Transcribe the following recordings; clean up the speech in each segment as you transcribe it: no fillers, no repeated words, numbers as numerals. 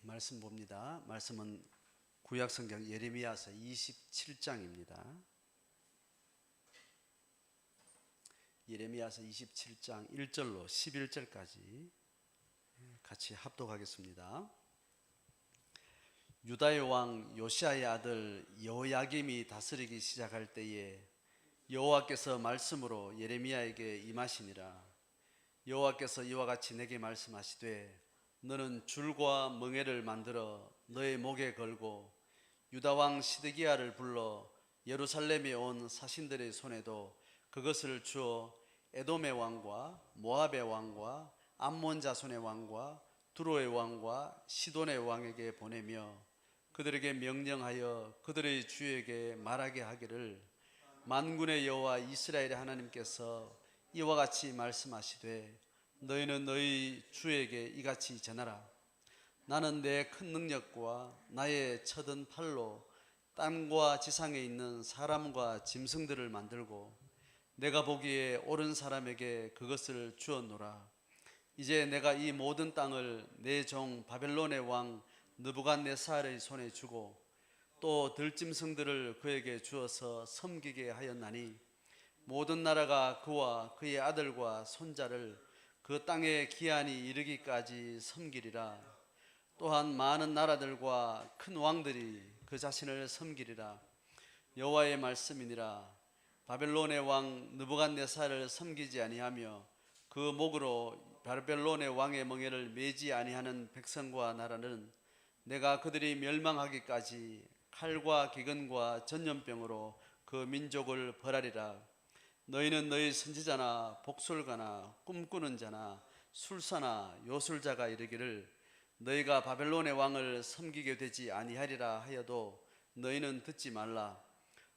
말씀 봅니다. 말씀은 구약성경 예레미야서 27장입니다. 예레미야서 27장 1절로 11절까지 같이 합독하겠습니다. 유다의 왕 요시야의 아들 여호야김이 다스리기 시작할 때에 여호와께서 말씀으로 예레미야에게 임하시니라. 여호와께서 이와 같이 내게 말씀하시되 너는 줄과 멍에를 만들어 너의 목에 걸고 유다 왕 시드기야를 불러 예루살렘에 온 사신들의 손에도 그것을 주어 에돔의 왕과 모압의 왕과 암몬 자손의 왕과 두로의 왕과 시돈의 왕에게 보내며 그들에게 명령하여 그들의 주에게 말하게 하기를 만군의 여호와 이스라엘의 하나님께서 이와 같이 말씀하시되 너희는 너희 주에게 이같이 전하라. 나는 내 큰 능력과 나의 쳐든 팔로 땅과 지상에 있는 사람과 짐승들을 만들고 내가 보기에 옳은 사람에게 그것을 주었노라. 이제 내가 이 모든 땅을 내 종 바벨론의 왕 느부갓네살의 손에 주고 또 들짐승들을 그에게 주어서 섬기게 하였나니 모든 나라가 그와 그의 아들과 손자를 그 땅의 기한이 이르기까지 섬기리라. 또한 많은 나라들과 큰 왕들이 그 자신을 섬기리라. 여호와의 말씀이니라. 바벨론의 왕 느부갓네살을 섬기지 아니하며 그 목으로 바벨론의 왕의 멍에를 매지 아니하는 백성과 나라는 내가 그들이 멸망하기까지 칼과 기근과 전염병으로 그 민족을 벌하리라. 너희는 너희 선지자나 복술가나 꿈꾸는 자나 술사나 요술자가 이르기를 너희가 바벨론의 왕을 섬기게 되지 아니하리라 하여도 너희는 듣지 말라.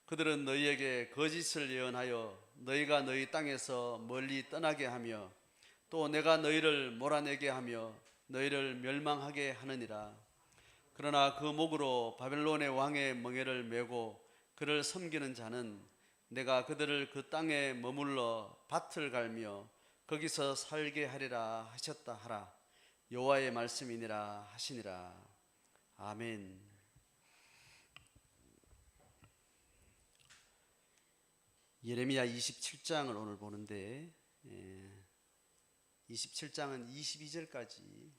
그들은 너희에게 거짓을 예언하여 너희가 너희 땅에서 멀리 떠나게 하며 또 내가 너희를 몰아내게 하며 너희를 멸망하게 하느니라. 그러나 그 목으로 바벨론의 왕의 멍에를 메고 그를 섬기는 자는 내가 그들을 그 땅에 머물러 밭을 갈며 거기서 살게 하리라 하셨다 하라. 여호와의 말씀이니라 하시니라. 아멘. 예레미야 27장을 오늘 보는데 27장은 22절까지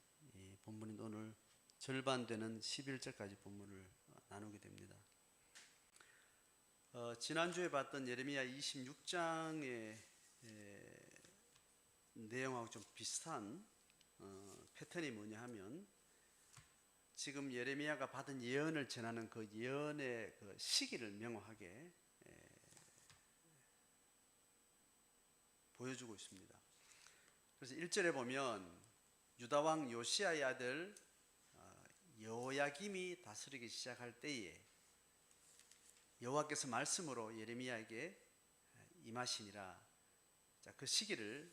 본문인 오늘 절반 되는 11절까지 본문을 나누게 됩니다. 지난주에 봤던 예레미야 26장의 내용하고 좀 비슷한 패턴이 뭐냐 하면 지금 예레미야가 받은 예언을 전하는 그 예언의 그 시기를 명확하게 보여주고 있습니다. 그래서 1절에 보면 유다 왕 요시야의 아들 여호야김이 다스리기 시작할 때에 여호와께서 말씀으로 예레미야에게 임하시니라. 자, 그 시기를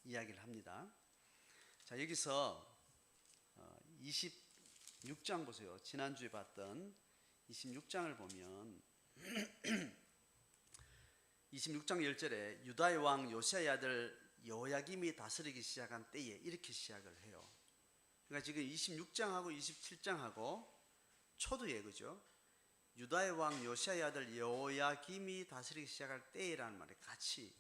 이야기를 합니다. 자, 여기서 26장 보세요. 지난주에 봤던 26장을 보면 26장 1절에 유다의 왕 요시야의 아들 여호야김이 다스리기 시작한 때에 이렇게 시작을 해요. 그러니까 지금 26장하고 27장하고 초두에 그죠? 유다의 왕 요시야의 아들 여호야김이 다스리기 시작할 때라는 말이 같이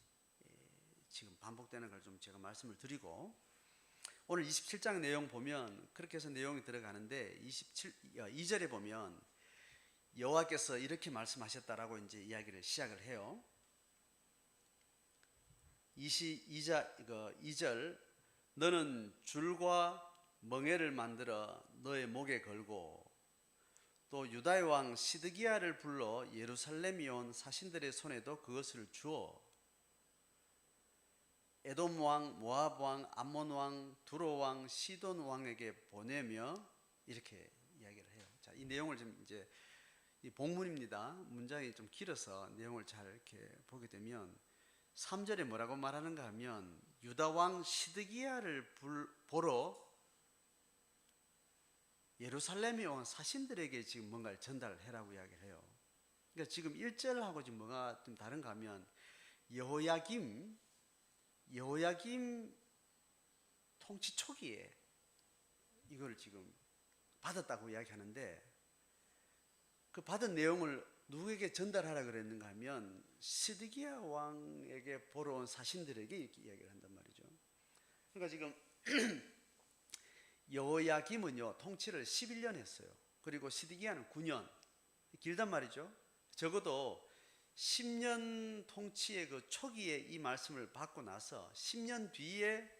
지금 반복되는 걸 좀 제가 말씀을 드리고 오늘 27장 내용 보면 그렇게 해서 내용이 들어가는데 2절에 보면 여호와께서 이렇게 말씀하셨다라고 이제 이야기를 시작을 해요. 2절 너는 줄과 멍에를 만들어 너의 목에 걸고 또 유다의 왕 시드기야를 불러 예루살렘에 온 사신들의 손에도 그것을 주어 에돔 왕, 모압 왕, 암몬 왕, 두로 왕, 시돈 왕에게 보내며 이렇게 이야기를 해요. 자, 이 내용을 좀 이제 이 본문입니다. 문장이 좀 길어서 내용을 잘 이렇게 보게 되면 3절에 뭐라고 말하는가 하면 유다 왕 시드기야를 보러 예루살렘에 온 사신들에게 지금 뭔가를 전달을 해라고 이야기를 해요. 그러니까 지금 1절하고 지금 뭐가 좀 다른가 하면 여호야김 통치 초기에 이걸 지금 받았다고 이야기하는데 그 받은 내용을 누구에게 전달하라 그랬는가 하면 시드기야 왕에게 보러 온 사신들에게 이렇게 이야기를 한단 말이죠. 그러니까 지금 여호야김은요 통치를 11년 했어요. 그리고 시드기야는 9년, 길단 말이죠. 적어도 10년 통치의 그 초기에 이 말씀을 받고 나서 10년 뒤에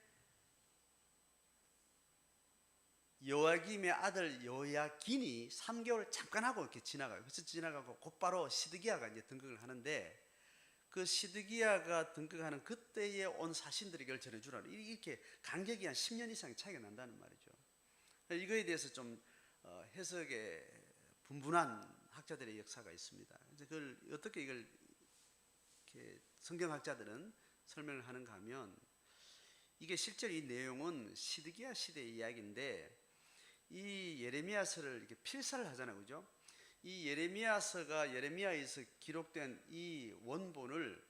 여호야김의 아들 여호야긴이 3개월 잠깐 하고 이렇게 지나가요. 그래서 지나가고 곧바로 시드기야가 이제 등극을 하는데 그 시드기야가 등극하는 그때에 온 사신들에게 이걸 전해주라는 이렇게 간격이 한 10년 이상의 차이가 난다는 말이죠. 이거에 대해서 좀 해석에 분분한 학자들의 역사가 있습니다. 그걸 어떻게 이걸 이렇게 성경학자들은 설명을 하는가 하면 이게 실제로 이 내용은 시드기야 시대의 이야기인데 이 예레미야서를 이렇게 필사를 하잖아요, 그죠? 이 예레미야서가 예레미야에서 기록된 이 원본을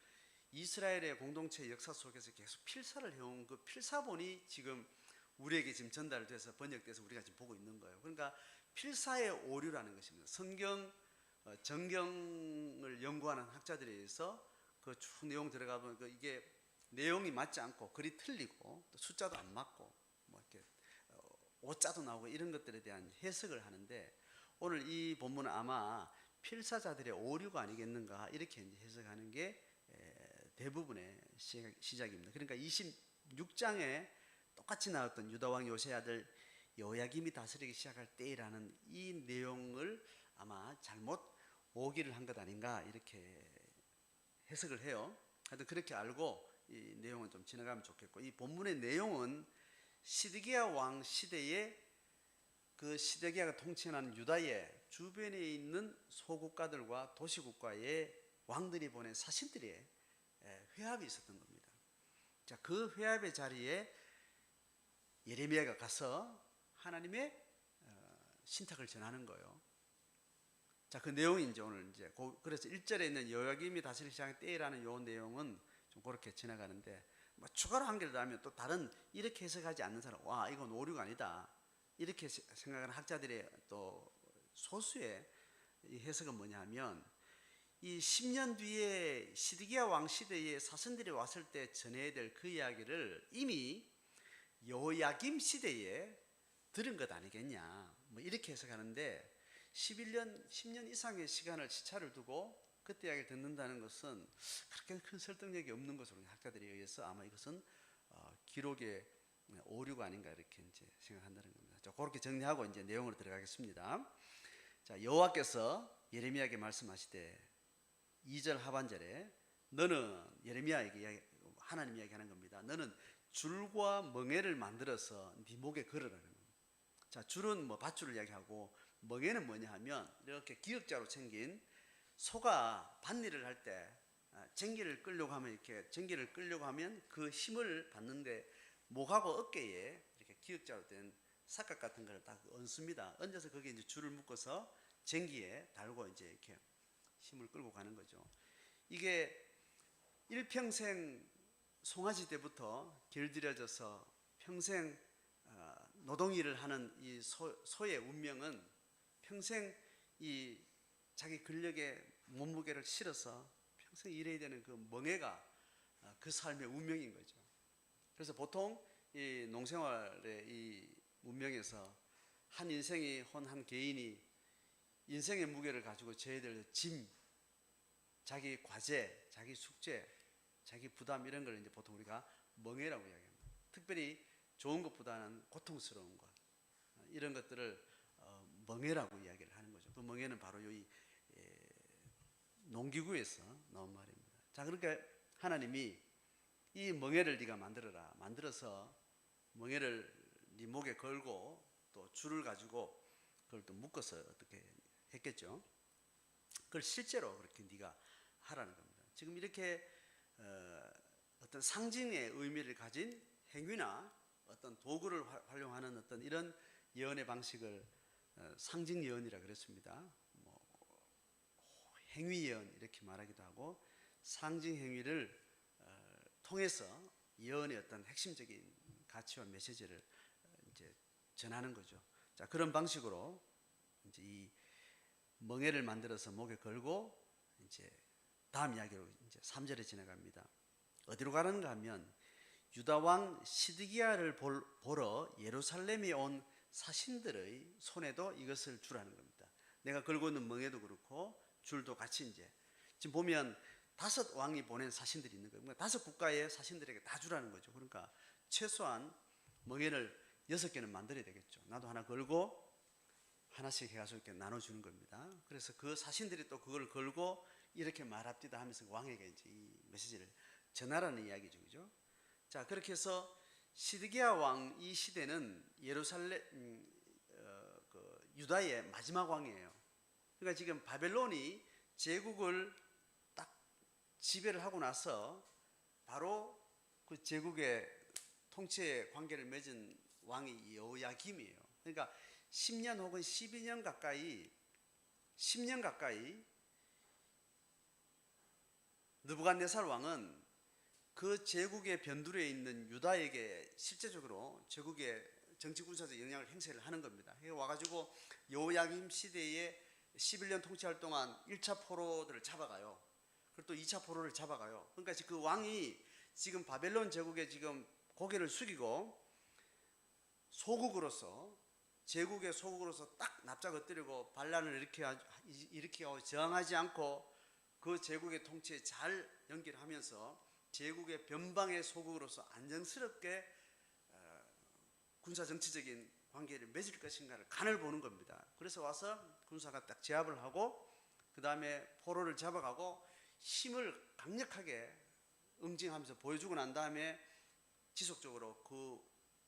이스라엘의 공동체 역사 속에서 계속 필사를 해온 그 필사본이 지금 우리에게 지금 전달돼서 번역돼서 우리가 지금 보고 있는 거예요. 그러니까 필사의 오류라는 것입니다. 성경 정경을 연구하는 학자들에 의해서 그 쭉 내용 들어가 보면 이게 내용이 맞지 않고 글이 틀리고 또 숫자도 안 맞고 뭐 이렇게 오자도 나오고 이런 것들에 대한 해석을 하는데 오늘 이 본문은 아마 필사자들의 오류가 아니겠는가 이렇게 이제 해석하는 게 대부분의 시작입니다. 그러니까 26장에 똑같이 나왔던 유다 왕 요새 아들 여호야김이 다스리기 시작할 때라는 이 내용을 아마 잘못 오기를 한 것 아닌가 이렇게 해석을 해요. 하여튼 그렇게 알고 이 내용은 좀 지나가면 좋겠고 이 본문의 내용은 시드기야 왕 시대에 그 시드기야가 통치하는 유다의 주변에 있는 소국가들과 도시국가의 왕들이 보낸 사신들의 회합이 있었던 겁니다. 자, 그 회합의 자리에 예레미야가 가서 하나님의 신탁을 전하는 거예요. 자, 그 내용이 이제 오늘 이제 그래서 1절에 있는 여호야김이 다스리기 시작할 때라는 요 내용은 좀 그렇게 지나가는데 뭐 추가로 한 개를 더하면 또 다른 이렇게 해석하지 않는 사람 와 이건 오류가 아니다 이렇게 생각하는 학자들의 또 소수의 이 해석은 뭐냐면 이 10년 뒤에 시드기야 왕 시대에 사선들이 왔을 때 전해야 될 그 이야기를 이미 여호야김 시대에 들은 것 아니겠냐 뭐 이렇게 해석하는데 10년 이상의 시간을 시차를 두고 그때 이야기를 듣는다는 것은 그렇게 큰 설득력이 없는 것으로 학자들에 의해서 아마 이것은 기록의 오류가 아닌가 이렇게 이제 생각한다는 겁니다. 자, 그렇게 정리하고 이제 내용으로 들어가겠습니다. 자, 여호와께서 예레미야에게 말씀하시되 2절 하반절에 너는 예레미야에게 하나님 이야기하는 겁니다. 너는 줄과 멍에를 만들어서 네 목에 걸으라는 겁니다. 자, 줄은 뭐 밧줄을 이야기하고 멍에는 뭐냐 하면 이렇게 기역자로 생긴 소가 밭일을 할 때 쟁기를 끌려고 하면 이렇게 쟁기를 끌려고 하면 그 힘을 받는데 목하고 어깨에 이렇게 기역자로 된 삿갓 같은 걸 딱 얹습니다. 얹어서 거기에 이제 줄을 묶어서 쟁기에 달고 이제 이렇게 힘을 끌고 가는 거죠. 이게 일평생 송아지 때부터 길들여져서 평생 노동일을 하는 이 소의 운명은 평생 이 자기 근력의 몸무게를 실어서 평생 일해야 되는 그 멍에가 그 삶의 운명인 거죠. 그래서 보통 이 농생활의 이 운명에서 한 인생이 한 개인이 인생의 무게를 가지고 져야 될 짐, 자기 과제, 자기 숙제, 자기 부담 이런 걸 이제 보통 우리가 멍에라고 이야기합니다. 특별히 좋은 것보다는 고통스러운 것 이런 것들을 멍에라고 이야기를 하는 거죠. 그 멍에는 바로 이 농기구에서 나온 말입니다. 자, 그러니까 하나님이 이 멍에를 네가 만들어라. 만들어서 멍에를 네 목에 걸고 또 줄을 가지고 그걸 또 묶어서 어떻게 했겠죠. 그걸 실제로 그렇게 네가 하라는 겁니다. 지금 이렇게 어떤 상징의 의미를 가진 행위나 어떤 도구를 활용하는 어떤 이런 예언의 방식을 상징 예언이라 그랬습니다. 뭐 행위 예언 이렇게 말하기도 하고 상징 행위를 통해서 예언의 어떤 핵심적인 가치와 메시지를 이제 전하는 거죠. 자, 그런 방식으로 이제 이 멍에를 만들어서 목에 걸고 이제 다음 이야기로 이제 3절에 지나갑니다. 어디로 가는가 하면 유다 왕 시드기야를 보러 예루살렘에 온 사신들의 손에도 이것을 주라는 겁니다. 내가 걸고 있는 멍에도 그렇고 줄도 같이 이제 지금 보면 5 왕이 보낸 사신들이 있는 거예요. 5 국가의 사신들에게 다 주라는 거죠. 그러니까 최소한 멍에를 6개는 만들어야 되겠죠. 나도 하나 걸고 하나씩 해가지고 이렇게 나눠주는 겁니다. 그래서 그 사신들이 또 그걸 걸고 이렇게 말합디다 하면서 왕에게 이제 이 메시지를 전하라는 이야기죠. 그죠? 자, 그렇게 해서 시드기야 왕 이 시대는 예루살렘, 그 유다의 마지막 왕이에요. 그러니까 지금 바벨론이 제국을 딱 지배를 하고 나서 바로 그 제국의 통치의 관계를 맺은 왕이 여호야김이에요. 그러니까 10년 혹은 12년 가까이 10년 가까이 느부갓네살 왕은 그 제국의 변두리에 있는 유다에게 실제적으로 제국의 정치 군사적 영향을 행사를 하는 겁니다. 와가지고 여호야김 시대에 11년 통치할 동안 1차 포로들을 잡아가요. 그리고 또 2차 포로를 잡아가요. 그러니까 그 왕이 지금 바벨론 제국에 지금 고개를 숙이고 소국으로서 제국의 소국으로서 딱 납작 엎드리고 반란을 일으키고 저항하지 않고 그 제국의 통치에 잘 연기를 하면서 제국의 변방의 소국으로서 안정스럽게 군사정치적인 관계를 맺을 것인가를 간을 보는 겁니다. 그래서 와서 군사가 딱 제압을 하고 그 다음에 포로를 잡아가고 힘을 강력하게 응징하면서 보여주고 난 다음에 지속적으로 그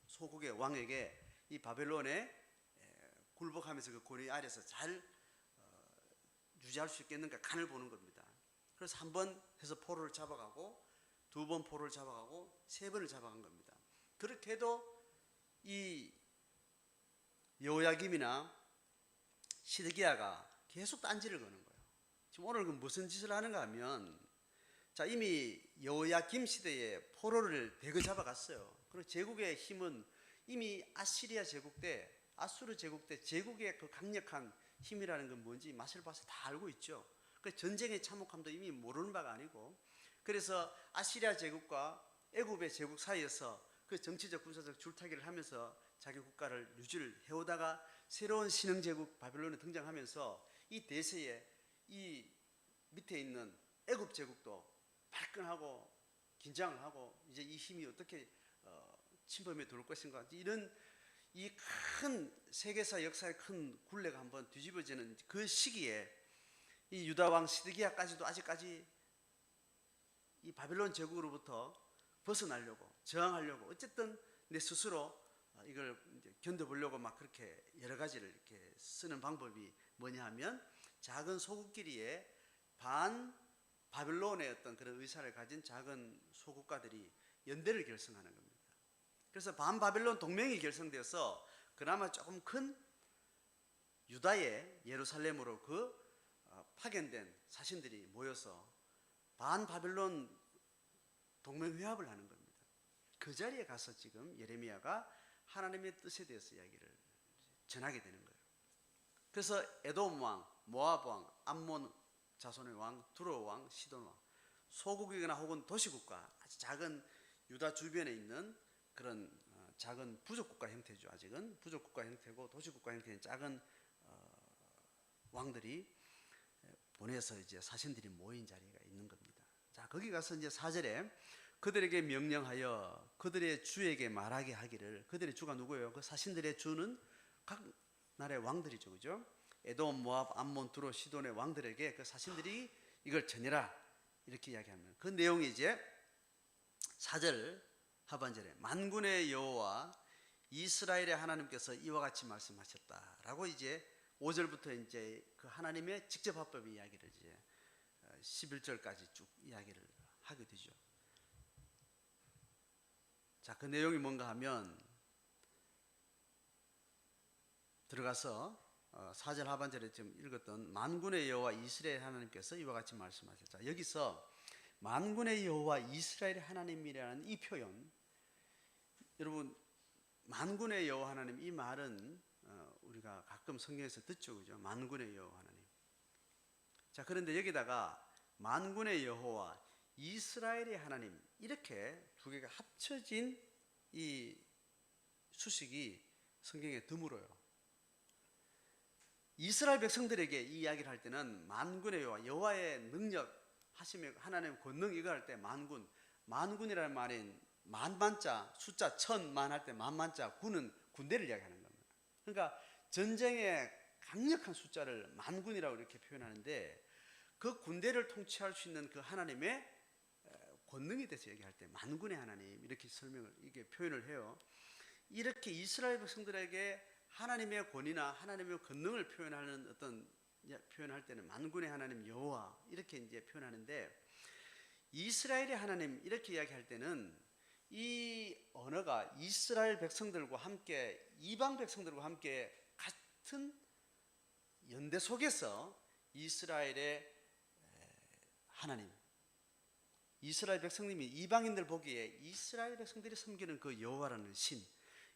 소국의 왕에게 이 바벨론에 굴복하면서 그 고리 아래서 잘 유지할 수 있겠는가 간을 보는 겁니다. 그래서 한 번 해서 포로를 잡아가고 2번 포로를 잡아가고 3번을 잡아간 겁니다. 그렇게 해도 이 여호야김이나 시드기야가 계속 딴지를 거는 거예요. 지금 오늘 무슨 짓을 하는가 하면 자, 이미 여호야김 시대에 포로를 대거 잡아갔어요. 그리고 제국의 힘은 이미 아시리아 제국 때 아수르 제국 때 제국의 그 강력한 힘이라는 건 뭔지 맛을 봐서 다 알고 있죠. 그 전쟁의 참혹함도 이미 모르는 바가 아니고 그래서 아시리아 제국과 애굽의 제국 사이에서 그 정치적 군사적 줄타기를 하면서 자기 국가를 유지를 해오다가 새로운 신흥 제국 바벨론이 등장하면서 이 대세에 이 밑에 있는 애굽 제국도 발끈하고 긴장을 하고 이제 이 힘이 어떻게 침범해 들어올 것인가 이런 이 큰 세계사 역사의 큰 굴레가 한번 뒤집어지는 그 시기에 이 유다 왕 시드기야까지도 아직까지 이 바벨론 제국으로부터 벗어나려고 저항하려고 어쨌든 내 스스로 이걸 이제 견뎌보려고 막 그렇게 여러 가지를 이렇게 쓰는 방법이 뭐냐 하면 작은 소국끼리의 반 바벨론의 어떤 그런 의사를 가진 작은 소국가들이 연대를 결성하는 겁니다. 그래서 반 바벨론 동맹이 결성되어서 그나마 조금 큰 유다의 예루살렘으로 그 파견된 사신들이 모여서 반 바벨론 동맹 회합을 하는 겁니다. 그 자리에 가서 지금 예레미야가 하나님의 뜻에 대해서 이야기를 전하게 되는 거예요. 그래서 에돔 왕, 모압 왕, 암몬 자손의 왕, 두로 왕, 시돈 왕, 소국이거나 혹은 도시국가, 아주 작은 유다 주변에 있는 그런 작은 부족국가 형태죠. 아직은 부족국가 형태고 도시국가 형태인 작은 왕들이 보내서 이제 사신들이 모인 자리가 있는 겁니다. 자, 거기 가서 이제 4절에 그들에게 명령하여 그들의 주에게 말하게 하기를. 그들의 주가 누구예요? 그 사신들의 주는 각 나라의 왕들이죠. 그죠? 에돔, 모압, 암몬, 두로, 시돈의 왕들에게 그 사신들이 이걸 전해라. 이렇게 이야기하면 그 내용이 이제 4절 하반절에 만군의 여호와 이스라엘의 하나님께서 이와 같이 말씀하셨다라고 이제 5절부터 이제 그 하나님의 직접 화법의 이야기를 이제 11절까지 쭉 이야기를 하게 되죠. 자, 그 내용이 뭔가 하면 들어가서 4절 하반절에 지금 읽었던 만군의 여호와 이스라엘 하나님께서 이와 같이 말씀하셨다. 여기서 만군의 여호와 이스라엘 하나님이라는 이 표현, 여러분 만군의 여호와 하나님, 이 말은 우리가 가끔 성경에서 듣죠, 그죠? 만군의 여호와 하나님. 자, 그런데 여기다가 만군의 여호와, 이스라엘의 하나님, 이렇게 두 개가 합쳐진 이 수식이 성경에 드물어요. 이스라엘 백성들에게 이 이야기를 할 때는 만군의 여호와, 여호와의 능력 하심의 하나님의 권능, 이거 할 때 만군이라는 말인 만만자, 숫자 천만 할 때 만만자, 군은 군대를 이야기하는 겁니다. 그러니까 전쟁의 강력한 숫자를 만군이라고 이렇게 표현하는데, 그 군대를 통치할 수 있는 그 하나님의 권능에 대해서 얘기할 때 만군의 하나님, 이렇게 이게 표현을 해요. 이렇게 이스라엘 백성들에게 하나님의 권위나 하나님의 권능을 표현할 때는 만군의 하나님 여호와, 이렇게 이제 표현하는데, 이스라엘의 하나님 이렇게 이야기할 때는 이 언어가 이스라엘 백성들과 함께, 이방 백성들과 함께 같은 연대 속에서 이스라엘의 하나님, 이스라엘 백성님이 이방인들 보기에 이스라엘 백성들이 섬기는 그 여호와라는 신,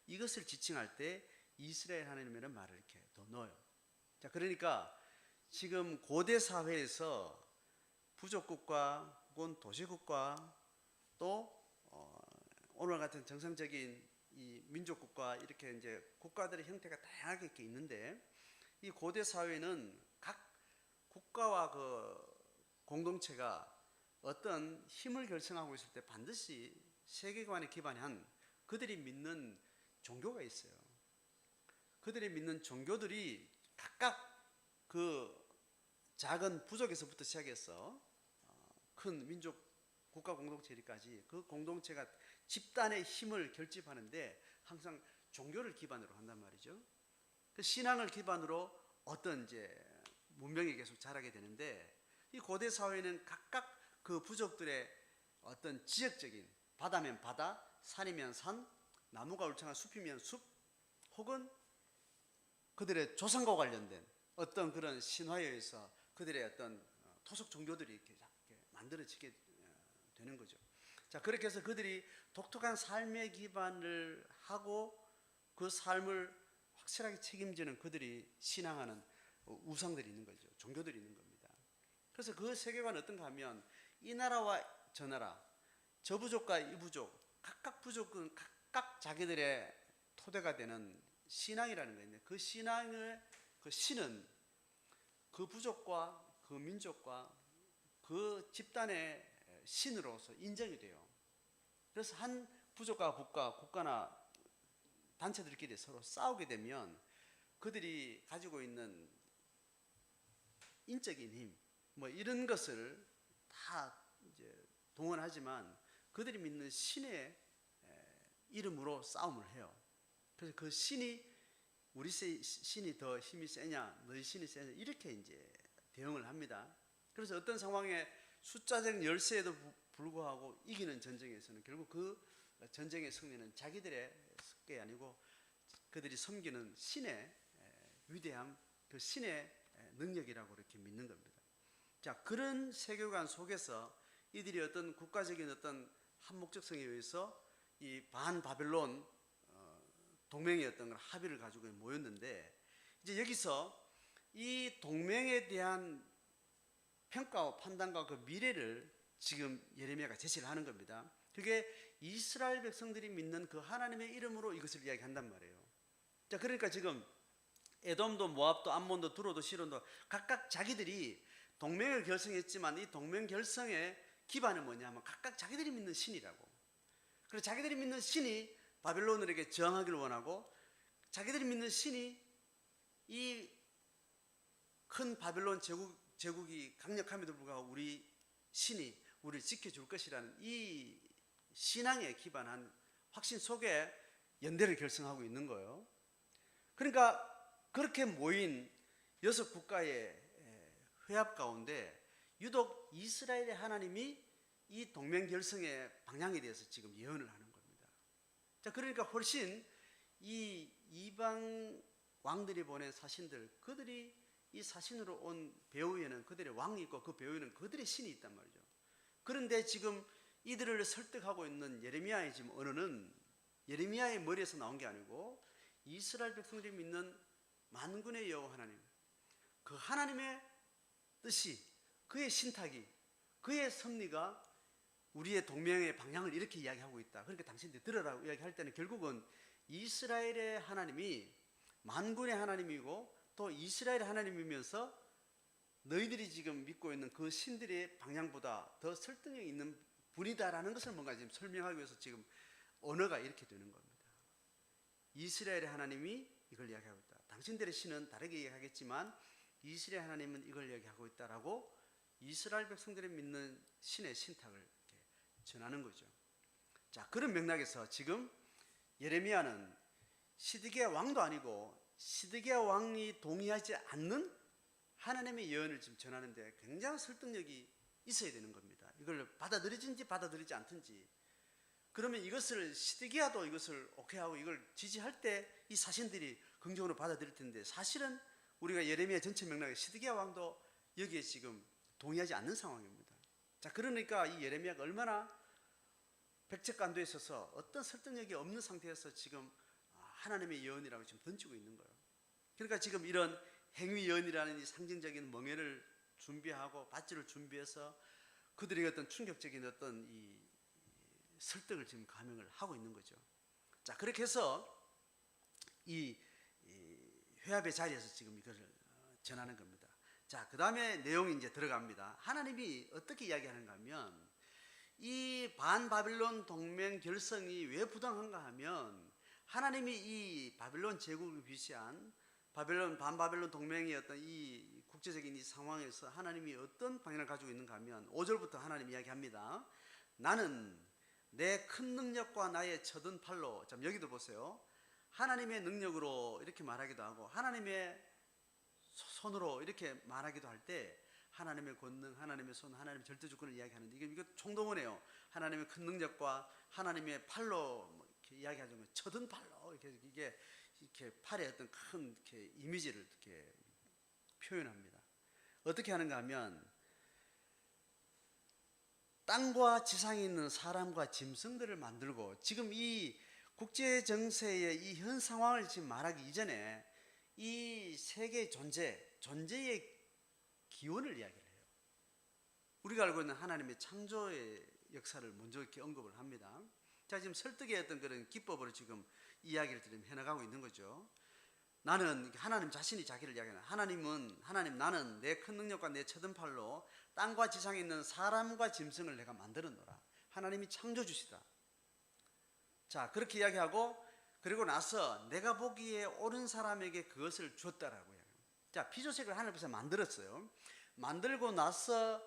이것을 지칭할 때 이스라엘 하나님이라는 말을 이렇게 더 넣어요. 자, 그러니까 지금 고대 사회에서 부족국가 혹은 도시국가, 또 오늘 같은 정상적인 이 민족국가, 이렇게 이제 국가들의 형태가 다양하게 이렇게 있는데, 이 고대 사회는 각 국가와 그 공동체가 어떤 힘을 결성하고 있을 때 반드시 세계관에 기반한 그들이 믿는 종교가 있어요. 그들이 믿는 종교들이 각각 그 작은 부족에서부터 시작해서 큰 민족 국가 공동체까지 그 공동체가 집단의 힘을 결집하는데 항상 종교를 기반으로 한단 말이죠. 그 신앙을 기반으로 어떤 이제 문명이 계속 자라게 되는데, 이 고대 사회는 각각 그 부족들의 어떤 지역적인, 바다면 바다, 산이면 산, 나무가 울창한 숲이면 숲, 혹은 그들의 조상과 관련된 어떤 그런 신화에 의해서 그들의 어떤 토속 종교들이 이렇게 만들어지게 되는 거죠. 자, 그렇게 해서 그들이 독특한 삶의 기반을 하고 그 삶을 확실하게 책임지는 그들이 신앙하는 우상들이 있는 거죠. 종교들이 있는 겁니다. 그래서 그 세계관은 어떤가 하면, 이 나라와 저 나라, 저 부족과 이 부족, 각각 부족은 각각 자기들의 토대가 되는 신앙이라는 거 있는데, 그 신앙을, 그 신은 그 부족과 그 민족과 그 집단의 신으로서 인정이 돼요. 그래서 한 부족과 국가나 단체들끼리 서로 싸우게 되면 그들이 가지고 있는 인적인 힘, 뭐 이런 것을 다 이제 동원하지만 그들이 믿는 신의 이름으로 싸움을 해요. 그래서 그 신이, 우리 신이 더 힘이 세냐, 너희 신이 세냐, 이렇게 이제 대응을 합니다. 그래서 어떤 상황에 숫자적 열세에도 불구하고 이기는 전쟁에서는 결국 그 전쟁의 승리는 자기들의 게 아니고 그들이 섬기는 신의 위대함, 그 신의 능력이라고 이렇게 믿는 겁니다. 자, 그런 세계관 속에서 이들이 어떤 국가적인 어떤 한목적성에 의해서 이 반바벨론 동맹의 어떤 합의를 가지고 모였는데, 이제 여기서 이 동맹에 대한 평가와 판단과 그 미래를 지금 예레미야가 제시를 하는 겁니다. 그게 이스라엘 백성들이 믿는 그 하나님의 이름으로 이것을 이야기한단 말이에요. 자, 그러니까 지금 에돔도 모압도 암몬도 두로도 시론도 각각 자기들이 동맹을 결성했지만, 이 동맹 결성의 기반은 뭐냐면 각각 자기들이 믿는 신이라고. 그래서 자기들이 믿는 신이 바벨론에게 저항하기를 원하고, 자기들이 믿는 신이 이 큰 바벨론 제국이 강력함에도 불구하고 우리 신이 우리를 지켜줄 것이라는 이 신앙에 기반한 확신 속에 연대를 결성하고 있는 거예요. 그러니까 그렇게 모인 6국가의 회합 가운데 유독 이스라엘의 하나님이 이 동맹 결성의 방향에 대해서 지금 예언을 하는 겁니다. 자, 그러니까 훨씬 이 이방 왕들이 보낸 사신들, 그들이 이 사신으로 온 배후에는 그들의 왕이 있고 그 배후에는 그들의 신이 있단 말이죠. 그런데 지금 이들을 설득하고 있는 예레미야의 지금 언어는 예레미야의 머리에서 나온 게 아니고 이스라엘 백성들이 믿는 만군의 여호와 하나님, 그 하나님의 뜻이, 그의 신탁이, 그의 섭리가 우리의 동맹의 방향을 이렇게 이야기하고 있다. 그러니까 당신들이 들으라고 이야기할 때는 결국은 이스라엘의 하나님이 만군의 하나님이고 또 이스라엘의 하나님이면서 너희들이 지금 믿고 있는 그 신들의 방향보다 더 설득력 있는 분이다라는 것을 뭔가 지금 설명하기 위해서 지금 언어가 이렇게 되는 겁니다. 이스라엘의 하나님이 이걸 이야기하고 있다. 당신들의 신은 다르게 이야기하겠지만 이스라엘 하나님은 이걸 이야기하고 있다라고 이스라엘 백성들이 믿는 신의 신탁을 이렇게 전하는 거죠. 자, 그런 맥락에서 지금 예레미야는 시드기야 왕도 아니고 시드기야 왕이 동의하지 않는 하나님의 예언을 지금 전하는데 굉장한 설득력이 있어야 되는 겁니다. 이걸 받아들이든지 받아들이지 않든지. 그러면 이것을 시드기야도 이것을 오케이하고 이걸 지지할 때 이 사신들이 긍정으로 받아들일 텐데, 사실은 우리가 예레미야 전체 맥락에 시드기야 왕도 여기에 지금 동의하지 않는 상황입니다. 자, 그러니까 이 예레미야가 얼마나 백척간도에 있어서 어떤 설득력이 없는 상태에서 지금 하나님의 예언이라고 지금 던지고 있는 거예요. 그러니까 지금 이런 행위 예언이라는 이 상징적인 멍에를 준비하고 밧줄을 준비해서 그들에게 어떤 충격적인 어떤 이 설득을 지금 감행을 하고 있는 거죠. 자, 그렇게 해서 이 회합의 자리에서 지금 이것을 전하는 겁니다. 자, 그 다음에 내용이 이제 들어갑니다. 하나님이 어떻게 이야기하는가 하면 이 반바빌론 동맹 결성이 왜 부당한가 하면 하나님이 이 바빌론 제국을 위시한 반바빌론 동맹의 어떤 이 국제적인 이 상황에서 하나님이 어떤 방향을 가지고 있는가 하면 5절부터 하나님 이야기합니다. 나는 내 큰 능력과 나의 쳐든 팔로, 자, 여기도 보세요. 하나님의 능력으로 이렇게 말하기도 하고 하나님의 손으로 이렇게 말하기도 할 때 하나님의 권능, 하나님의 손, 하나님의 절대주권을 이야기하는데 이거 총동원해요. 하나님의 큰 능력과 하나님의 팔로 이렇게 이야기하는 거, 쳐든 팔로 이게 이렇게 팔에 어떤 큰 이렇게 이미지를 이렇게 표현합니다. 어떻게 하는가 하면 땅과 지상에 있는 사람과 짐승들을 만들고, 지금 이 국제 정세의 이 현 상황을 지금 말하기 이전에 이 세계의 존재의 기원을 이야기를 해요. 우리가 알고 있는 하나님의 창조의 역사를 먼저 이렇게 언급을 합니다. 자, 지금 설득의 어떤 그런 기법으로 지금 이야기를 지금 해나가고 있는 거죠. 나는, 하나님 자신이 자기를 이야기하는, 하나님 나는 내 큰 능력과 내 쳐든 팔로 땅과 지상에 있는 사람과 짐승을 내가 만들었노라. 하나님이 창조주시다. 자, 그렇게 이야기하고 그리고 나서 내가 보기에 옳은 사람에게 그것을 주었다라고 이야기합니다. 자, 피조색을 하나님께서 만들었어요. 만들고 나서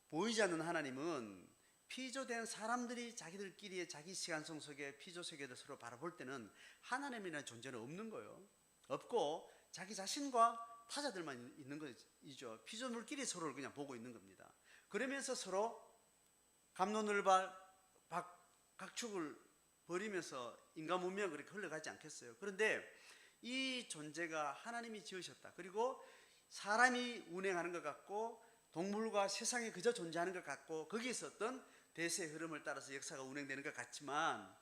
보이지 않는 하나님은 피조된 사람들이 자기들끼리의 자기 시간성 속에 피조세계를 서로 바라볼 때는 하나님이라는 존재는 없는 거예요. 없고 자기 자신과 타자들만 있는 것이죠. 피조물끼리 서로를 그냥 보고 있는 겁니다. 그러면서 서로 갑론을박 각축을 벌이면서 인간 문명은 그렇게 흘러가지 않겠어요. 그런데 이 존재가 하나님이 지으셨다. 그리고 사람이 운행하는 것 같고 동물과 세상에 그저 존재하는 것 같고 거기에서 어떤 대세의 흐름을 따라서 역사가 운행되는 것 같지만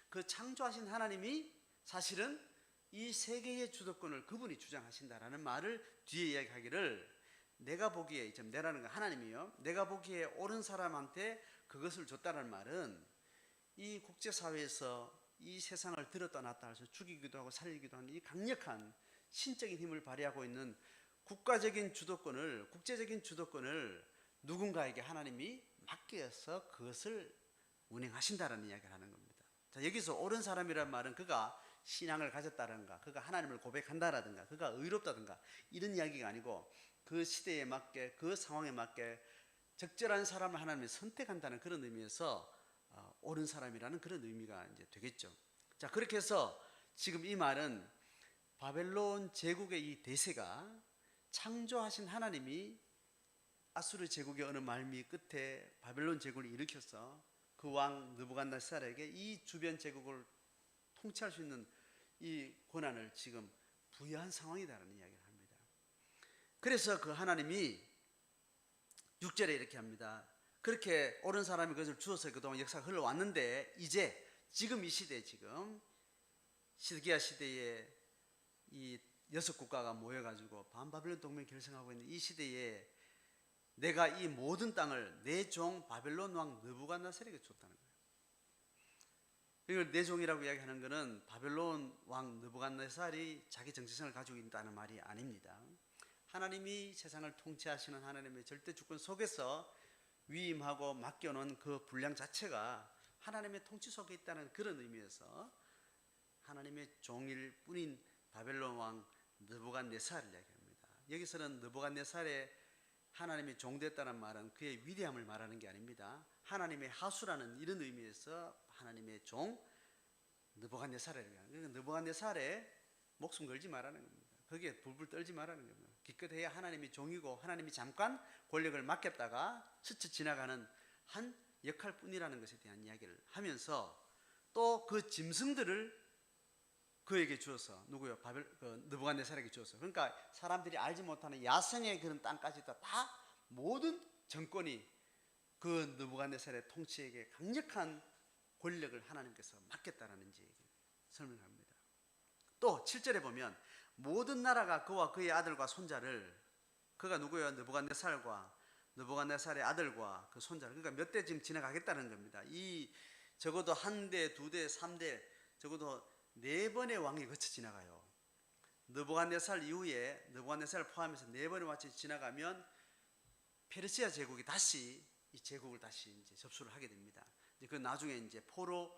그 창조하신 하나님이 사실은 이 세계의 주도권을 그분이 주장하신다라는 말을 뒤에 이야기하기를, 내가 보기에, 지금 내라는 건 하나님이요, 내가 보기에 옳은 사람한테 그것을 줬다는 말은 이 국제사회에서 이 세상을 들었다 놨다 해서 죽이기도 하고 살리기도 하는 이 강력한 신적인 힘을 발휘하고 있는 국가적인 주도권을, 국제적인 주도권을 누군가에게 하나님이 맡겨서 그것을 운행하신다는 이야기를 하는 겁니다. 자, 여기서 옳은 사람이란 말은 그가 신앙을 가졌다든가 그가 하나님을 고백한다라든가 그가 의롭다든가 이런 이야기가 아니고 그 시대에 맞게 그 상황에 맞게 적절한 사람을 하나님이 선택한다는 그런 의미에서 옳은 사람이라는 그런 의미가 이제 되겠죠. 자, 그렇게 해서 지금 이 말은 바벨론 제국의 이 대세가 창조하신 하나님이 아수르 제국의 어느 말미 끝에 바벨론 제국을 일으켜서 그 왕 느부갓네살에게 이 주변 제국을 통치할 수 있는 이 권한을 지금 부여한 상황이다라는 이야기를 합니다. 그래서 그 하나님이 6절에 이렇게 합니다. 그렇게 옳은 사람이 그것을 주어서 그동안 역사가 흘러왔는데 이제 지금 이 시대, 지금 시드기야 시대에 이 6국가가 모여가지고 반바빌론 동맹 결성하고 있는 이 시대에 내가 이 모든 땅을 내 종 바벨론 왕 느부갓네살에게 줬다는 거예요. 이걸 내 종이라고 이야기하는 것은 바벨론 왕 느부갓네살이 자기 정체성을 가지고 있다는 말이 아닙니다. 하나님이 세상을 통치하시는 하나님의 절대 주권 속에서 위임하고 맡겨놓은 그 분량 자체가 하나님의 통치 속에 있다는 그런 의미에서 하나님의 종일 뿐인 바벨론 왕 느부갓네살을 이야기합니다. 여기서는 느부갓네살의 하나님의 종됐다는 말은 그의 위대함을 말하는 게 아닙니다. 하나님의 하수라는 이런 의미에서 하나님의 종 느부갓네살을 얘기하는 거예요. 느부갓네살에 목숨 걸지 말라는 겁니다. 거기에 불불 떨지 말라는 겁니다. 기껏해야 하나님의 종이고 하나님이 잠깐 권력을 맡겼다가 스쳐 지나가는 한 역할뿐이라는 것에 대한 이야기를 하면서 또 그 짐승들을 그에게 주어서 누구요? 느부갓네살에게 주어서, 그러니까 사람들이 알지 못하는 야생의 그런 땅까지도 다 모든 정권이 그 느부갓네살의 통치에게 강력한 권력을 하나님께서 맡겼다라는 설명합니다. 또 7절에 보면 모든 나라가 그와 그의 아들과 손자를, 그가 누구예요? 느부갓네살과 느부갓네살의 아들과 그 손자를, 그러니까 몇 대 지금 지나가겠다는 겁니다. 이 적어도 한 대, 두 대, 3대, 적어도 4번의 왕이 거쳐 지나가요. 느부갓네살 이후에 느부갓네살을 포함해서 4번의 왕이 지나가면 페르시아 제국이 다시 이 제국을 다시 이제 접수를 하게 됩니다. 이제 그 나중에 이제 포로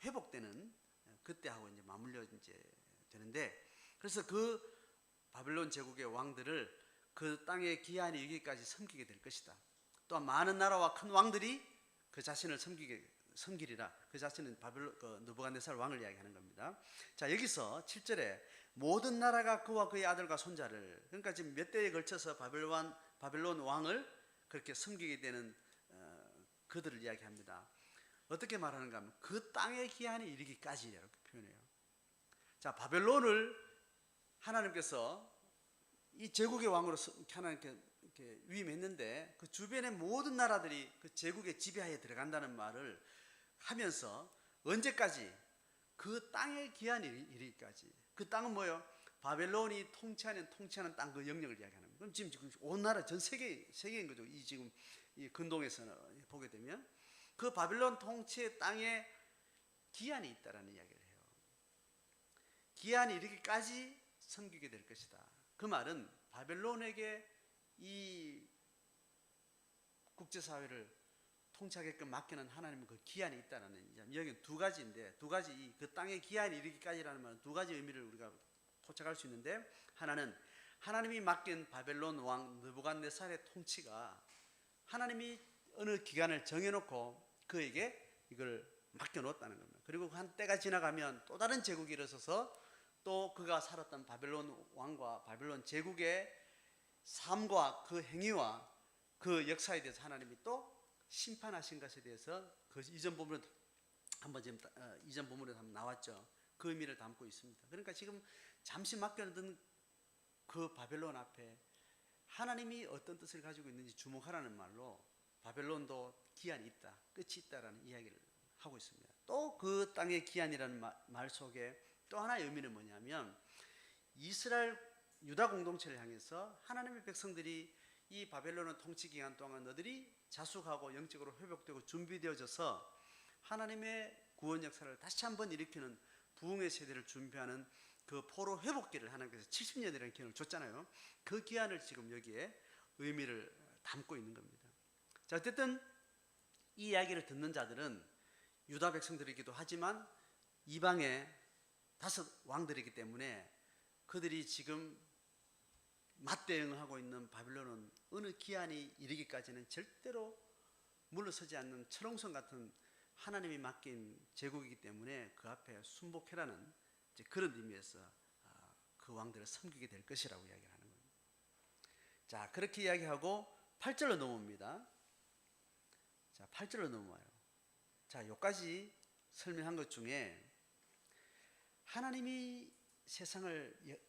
회복되는 그때하고 이제 맞물려 이제 되는데, 그래서 그 바벨론 제국의 왕들을 그 땅의 기한이 여기까지 섬기게 될 것이다. 또한 많은 나라와 큰 왕들이 그 자신을 섬기리라. 그 자신은 느부갓네살 왕을 이야기하는 겁니다. 자, 여기서 7절에 모든 나라가 그와 그의 아들과 손자를, 그러니까 지금 몇 대에 걸쳐서 바벨론 왕을 그렇게 섬기게 되는 그들을 이야기합니다. 어떻게 말하는가 하면 그 땅의 기한이 이르기까지 이렇게 표현해요. 자, 바벨론을 하나님께서 이 제국의 왕으로 하나님께 이렇게 위임했는데 그 주변의 모든 나라들이 그 제국의 지배하에 들어간다는 말을 하면서 언제까지? 그 땅의 기한이 이르기까지. 그 땅은 뭐예요? 바벨론이 통치하는 땅 그 영역을 이야기하는 거예요. 그럼 지금 온 나라 전 세계인 거죠. 이 지금 이 근동에서는 보게 되면 그 바벨론 통치의 땅에 기한이 있다라는 이야기를 해요. 기한이 이르기까지 섬기게 될 것이다. 그 말은 바벨론에게 이 국제사회를 통치하게끔 맡기는 하나님의 그 기한이 있다라는, 여기는 두 가지인데, 두 가지 그 땅의 기한이 이르기까지라는 말은 두 가지 의미를 우리가 포착할 수 있는데, 하나는 하나님이 맡긴 바벨론 왕 느부갓네살의 통치가 하나님이 어느 기간을 정해놓고 그에게 이걸 맡겨놓았다는 겁니다. 그리고 한 때가 지나가면 또 다른 제국이 일어서서 또 그가 살았던 바벨론 왕과 바벨론 제국의 삶과 그 행위와 그 역사에 대해서 하나님이 또 심판하신 것에 대해서 그 이전 본문에 한번 나왔죠. 그 의미를 담고 있습니다. 그러니까 지금 잠시 맡겨둔 그 바벨론 앞에 하나님이 어떤 뜻을 가지고 있는지 주목하라는 말로 바벨론도 기한이 있다, 끝이 있다라는 이야기를 하고 있습니다. 또 그 땅의 기한이라는 말 속에 또 하나의 의미는 뭐냐면, 이스라엘 유다 공동체를 향해서 하나님의 백성들이 이 바벨론의 통치 기간 동안 너들이 자숙하고 영적으로 회복되고 준비되어져서 하나님의 구원 역사를 다시 한번 일으키는 부흥의 세대를 준비하는 그 포로 회복기를 하나님께서 70년이라는 기한을 줬잖아요. 그 기한을 지금 여기에 의미를 담고 있는 겁니다. 자, 어쨌든 이 이야기를 듣는 자들은 유다 백성들이기도 하지만 이방의 5 왕들이기 때문에 그들이 지금 맞대응하고 있는 바벨론은 어느 기한이 이르기까지는 절대로 물러서지 않는 철옹성 같은 하나님이 맡긴 제국이기 때문에 그 앞에 순복해라는 그런 의미에서 그 왕들을 섬기게 될 것이라고 이야기를 하는 겁니다. 자, 그렇게 이야기하고 8절로 넘어옵니다. 자, 8절로 넘어와요. 자, 여기까지 설명한 것 중에 하나님이 세상을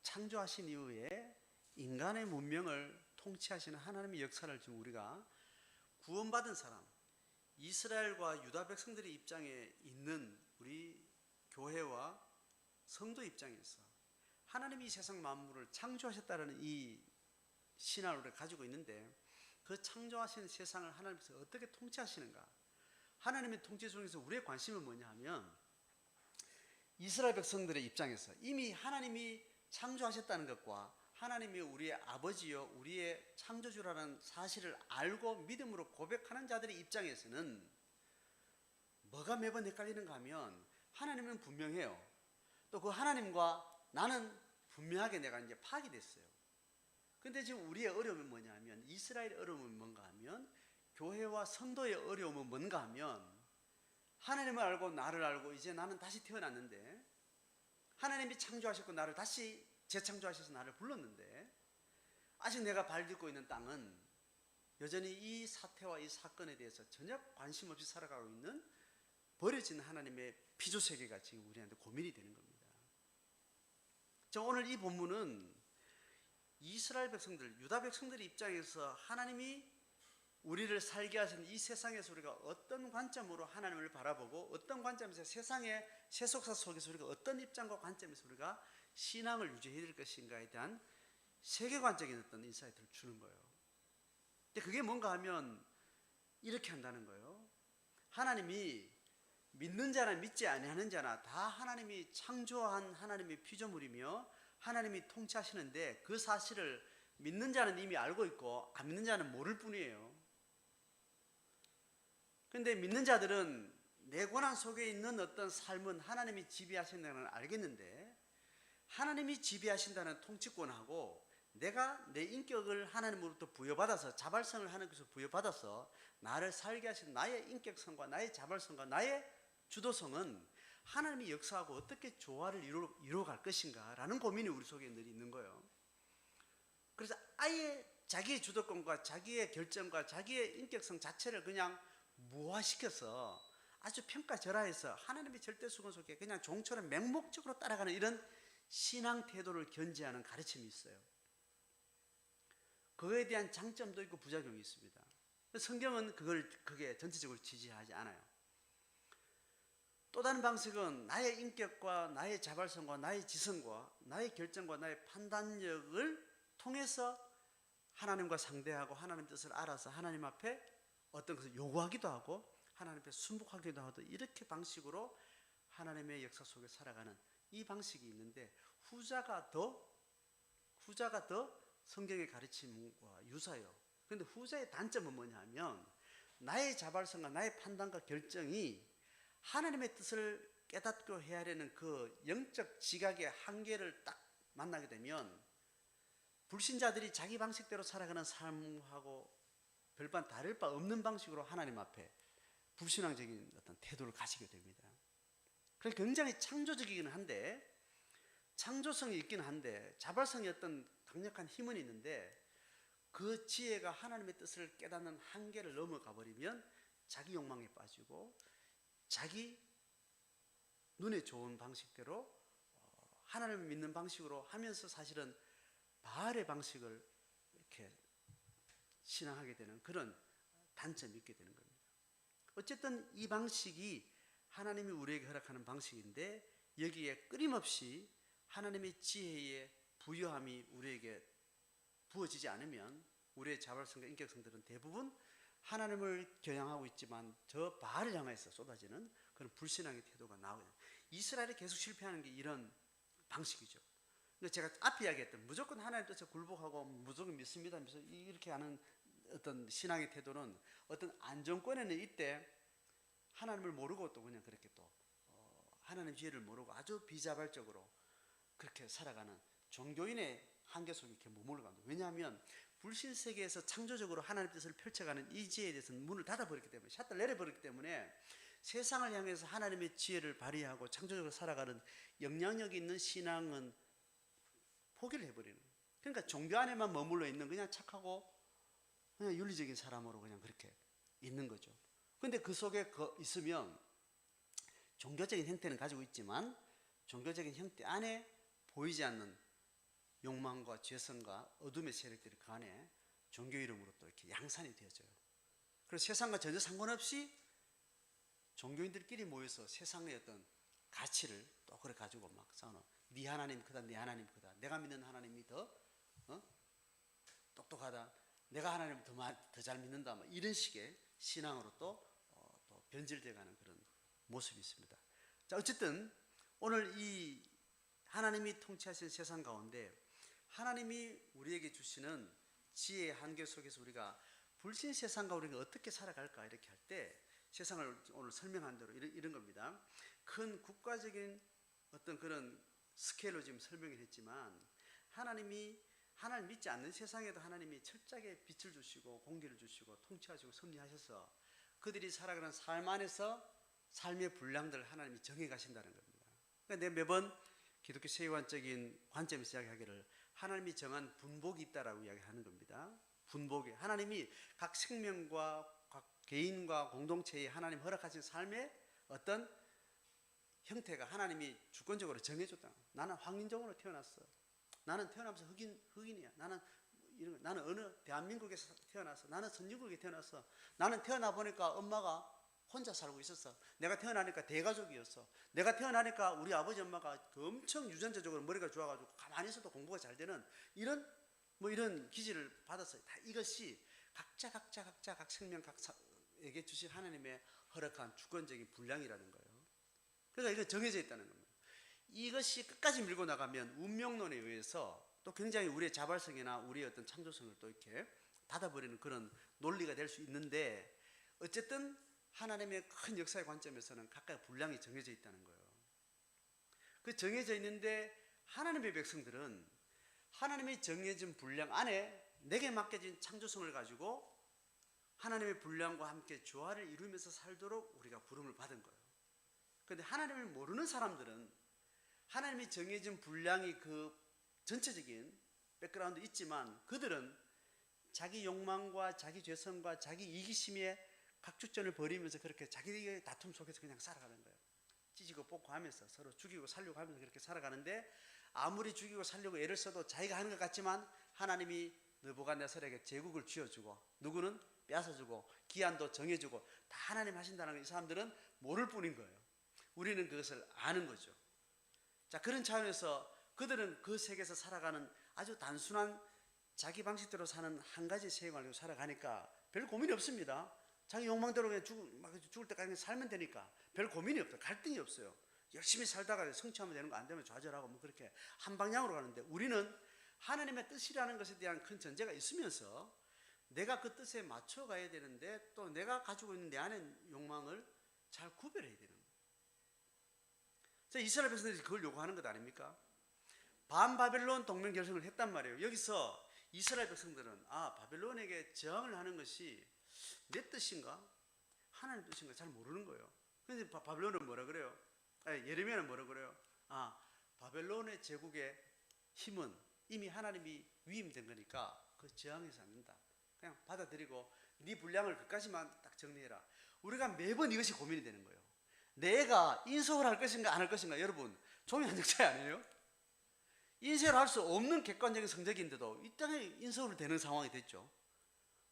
창조하신 이후에 인간의 문명을 통치하시는 하나님의 역사를 지금 우리가 구원받은 사람, 이스라엘과 유다 백성들의 입장에 있는 우리 교회와 성도 입장에서 하나님이 이 세상 만물을 창조하셨다는 이 신앙을 우리가 가지고 있는데, 그 창조하신 세상을 하나님께서 어떻게 통치하시는가? 하나님의 통치 중에서 우리의 관심은 뭐냐 하면, 이스라엘 백성들의 입장에서 이미 하나님이 창조하셨다는 것과 하나님이 우리의 아버지요 우리의 창조주라는 사실을 알고 믿음으로 고백하는 자들의 입장에서는 뭐가 매번 헷갈리는가 하면, 하나님은 분명해요. 또 그 하나님과 나는 분명하게 내가 이제 파악이 됐어요. 근데 지금 우리의 어려움은 뭐냐 하면, 이스라엘의 어려움은 뭔가 하면, 교회와 성도의 어려움은 뭔가 하면, 하나님을 알고 나를 알고 이제 나는 다시 태어났는데, 하나님이 창조하셨고 나를 다시 재창조하셔서 나를 불렀는데, 아직 내가 발 딛고 있는 땅은 여전히 이 사태와 이 사건에 대해서 전혀 관심 없이 살아가고 있는 버려진 하나님의 피조세계가 지금 우리한테 고민이 되는 겁니다. 오늘 이 본문은 이스라엘 백성들, 유다 백성들의 입장에서 하나님이 우리를 살게 하신 이 세상에서 우리가 어떤 관점으로 하나님을 바라보고, 어떤 관점에서 세상의 세속사 속에서 우리가 어떤 입장과 관점에서 우리가 신앙을 유지해야 될 것인가에 대한 세계관적인 어떤 인사이트를 주는 거예요. 근데 그게 뭔가 하면 이렇게 한다는 거예요. 하나님이 믿는 자나 믿지 아니하는 자나 다 하나님이 창조한 하나님의 피조물이며 하나님이 통치하시는데, 그 사실을 믿는 자는 이미 알고 있고 안 믿는 자는 모를 뿐이에요. 근데 믿는 자들은 내 고난 속에 있는 어떤 삶은 하나님이 지배하신다는 걸 알겠는데, 하나님이 지배하신다는 통치권하고 내가 내 인격을 하나님으로부터 부여받아서 자발성을 하나님께서 부여받아서 나를 살게 하신 나의 인격성과 나의 자발성과 나의 주도성은 하나님이 역사하고 어떻게 조화를 이루어갈 것인가 라는 고민이 우리 속에 늘 있는 거예요. 그래서 아예 자기의 주도권과 자기의 결정과 자기의 인격성 자체를 그냥 무화시켜서 아주 평가절하해서 하나님의 절대수권 속에 그냥 종처럼 맹목적으로 따라가는 이런 신앙 태도를 견지하는 가르침이 있어요. 그거에 대한 장점도 있고 부작용이 있습니다. 성경은 그게 전체적으로 지지하지 않아요. 또 다른 방식은 나의 인격과 나의 자발성과 나의 지성과 나의 결정과 나의 판단력을 통해서 하나님과 상대하고 하나님 뜻을 알아서 하나님 앞에 어떤 것을 요구하기도 하고 하나님 앞에 순복하기도 하고, 이렇게 방식으로 하나님의 역사 속에 살아가는 이 방식이 있는데, 후자가 더 성경의 가르침과 유사해요. 그런데 후자의 단점은 뭐냐 하면, 나의 자발성과 나의 판단과 결정이 하나님의 뜻을 깨닫고 헤아리는 그 영적 지각의 한계를 딱 만나게 되면, 불신자들이 자기 방식대로 살아가는 삶하고 별반 다를 바 없는 방식으로 하나님 앞에 불신앙적인 어떤 태도를 가지게 됩니다. 그래서 굉장히 창조적이긴 한데, 창조성이 있긴 한데 자발성이 어떤 강력한 힘은 있는데, 그 지혜가 하나님의 뜻을 깨닫는 한계를 넘어가 버리면 자기 욕망에 빠지고 자기 눈에 좋은 방식대로 하나님을 믿는 방식으로 하면서 사실은 바알의 방식을 이렇게 신앙하게 되는 그런 단점이 있게 되는 겁니다. 어쨌든 이 방식이 하나님이 우리에게 허락하는 방식인데, 여기에 끊임없이 하나님의 지혜의 부여함이 우리에게 부어지지 않으면 우리의 자발성과 인격성들은 대부분 하나님을 겨냥하고 있지만 저 바알을 향해서 쏟아지는 그런 불신앙의 태도가 나오게 됩니다. 이스라엘이 계속 실패하는 게 이런 방식이죠. 제가 앞에 이야기했던 무조건 하나님 뜻에 굴복하고 무조건 믿습니다 하면서 이렇게 하는 어떤 신앙의 태도는 어떤 안정권에는 이때 하나님을 모르고 또 그냥 그렇게 또 하나님 지혜를 모르고 아주 비자발적으로 그렇게 살아가는 종교인의 한계 속에 이렇게 머물러 갑니다. 왜냐하면 불신 세계에서 창조적으로 하나님 뜻을 펼쳐가는 이 지혜에 대해서는 문을 닫아버렸기 때문에, 샷을 내려버렸기 때문에 세상을 향해서 하나님의 지혜를 발휘하고 창조적으로 살아가는 영향력이 있는 신앙은 포기를 해버리는 거예요. 그러니까 종교 안에만 머물러 있는 그냥 착하고 그냥 윤리적인 사람으로 그냥 그렇게 있는 거죠. 근데 그 속에 있으면 종교적인 형태는 가지고 있지만 종교적인 형태 안에 보이지 않는 욕망과 죄성과 어둠의 세력들이 그 안에 종교 이름으로 또 이렇게 양산이 되어져요. 그래서 세상과 전혀 상관없이 종교인들끼리 모여서 세상의 어떤 가치를 또 그래 가지고 막 싸우는, 네 하나님 크다, 네 하나님 크다, 내가 믿는 하나님이 더 똑똑하다, 내가 하나님을 더 잘 믿는다, 뭐 이런 식의 신앙으로 또 변질돼가는 그런 모습이 있습니다. 자, 어쨌든 오늘 이 하나님이 통치하시는 세상 가운데 하나님이 우리에게 주시는 지혜의 한계 속에서 우리가 불신 세상과 우리가 어떻게 살아갈까 이렇게 할 때 세상을 오늘 설명한 대로 이런 겁니다. 큰 국가적인 어떤 그런 스케일로 지금 설명을 했지만 하나님이 하나님 믿지 않는 세상에도 하나님이 철저하게 빛을 주시고 공기를 주시고 통치하시고 섭리하셔서 그들이 살아가는 삶 안에서 삶의 분량들을 하나님이 정해 가신다는 겁니다. 그러니까 내가 매번 기독교 세계관적인 관점에서 이야기하기를 하나님이 정한 분복이 있다라고 이야기하는 겁니다. 분복이 하나님이 각 생명과 각 개인과 공동체에 하나님 허락하신 삶의 어떤 형태가 하나님이 주권적으로 정해줬다. 나는 황인종으로 태어났어. 나는 태어나면서 흑인이야. 나는 어느 대한민국에서 태어났어. 나는 선진국에 태어났어. 나는 태어나 보니까 엄마가 혼자 살고 있었어. 내가 태어나니까 대가족이었어. 내가 태어나니까 우리 아버지 엄마가 엄청 유전자적으로 머리가 좋아가지고 가만히 있어도 공부가 잘 되는 이런 기질을 받았어요. 다 이것이 각자 각 생명 각에게 주신 하나님의 허락한 주권적인 분량이라는 거예요. 그러니까 이건 정해져 있다는 겁니다. 이것이 끝까지 밀고 나가면 운명론에 의해서 또 굉장히 우리의 자발성이나 우리의 어떤 창조성을 또 이렇게 닫아버리는 그런 논리가 될 수 있는데 어쨌든 하나님의 큰 역사의 관점에서는 각각 분량이 정해져 있다는 거예요. 그 정해져 있는데 하나님의 백성들은 하나님이 정해진 분량 안에 내게 맡겨진 창조성을 가지고 하나님의 분량과 함께 조화를 이루면서 살도록 우리가 부름을 받은 거예요. 그런데 하나님을 모르는 사람들은 하나님이 정해진 분량이 그 전체적인 백그라운드 있지만 그들은 자기 욕망과 자기 죄성과 자기 이기심에 각축전을 벌이면서 그렇게 자기의 다툼 속에서 그냥 살아가는 거예요. 찢고 뽑고 하면서 서로 죽이고 살려고 하면서 그렇게 살아가는데 아무리 죽이고 살려고 애를 써도 자기가 하는 것 같지만 하나님이 느부갓네살에게 제국을 쥐어주고 누구는 뺏어주고 기한도 정해주고 다 하나님 하신다는 걸 이 사람들은 모를 뿐인 거예요. 우리는 그것을 아는 거죠. 자, 그런 차원에서 그들은 그 세계에서 살아가는 아주 단순한 자기 방식대로 사는 한 가지 세계관을 가지고 살아가니까 별 고민이 없습니다. 자기 욕망대로 그냥 죽을 때까지 살면 되니까 별 고민이 없어요. 갈등이 없어요. 열심히 살다가 성취하면 되는 거, 안 되면 좌절하고 뭐 그렇게 한 방향으로 가는데 우리는 하나님의 뜻이라는 것에 대한 큰 전제가 있으면서 내가 그 뜻에 맞춰 가야 되는데 또 내가 가지고 있는 내 안의 욕망을 잘 구별해야 되는 거예요. 이스라엘 백성들이 그걸 요구하는 것 아닙니까? 반바벨론 동맹 결성을 했단 말이에요. 여기서 이스라엘 백성들은 바벨론에게 저항을 하는 것이 내 뜻인가? 하나님 뜻인가? 잘 모르는 거예요. 그런데 바벨론은 뭐라 그래요? 예레미야는 뭐라 그래요? 바벨론의 제국의 힘은 이미 하나님이 위임된 거니까 그 저항해서 안 된다. 그냥 받아들이고 네 분량을 그까지만 딱 정리해라. 우리가 매번 이것이 고민이 되는 거예요. 내가 인석을 할 것인가 안 할 것인가. 여러분 종이 한 장차이 아니에요? 인쇄를 할 수 없는 객관적인 성적인데도 이 땅에 인석으로 되는 상황이 됐죠.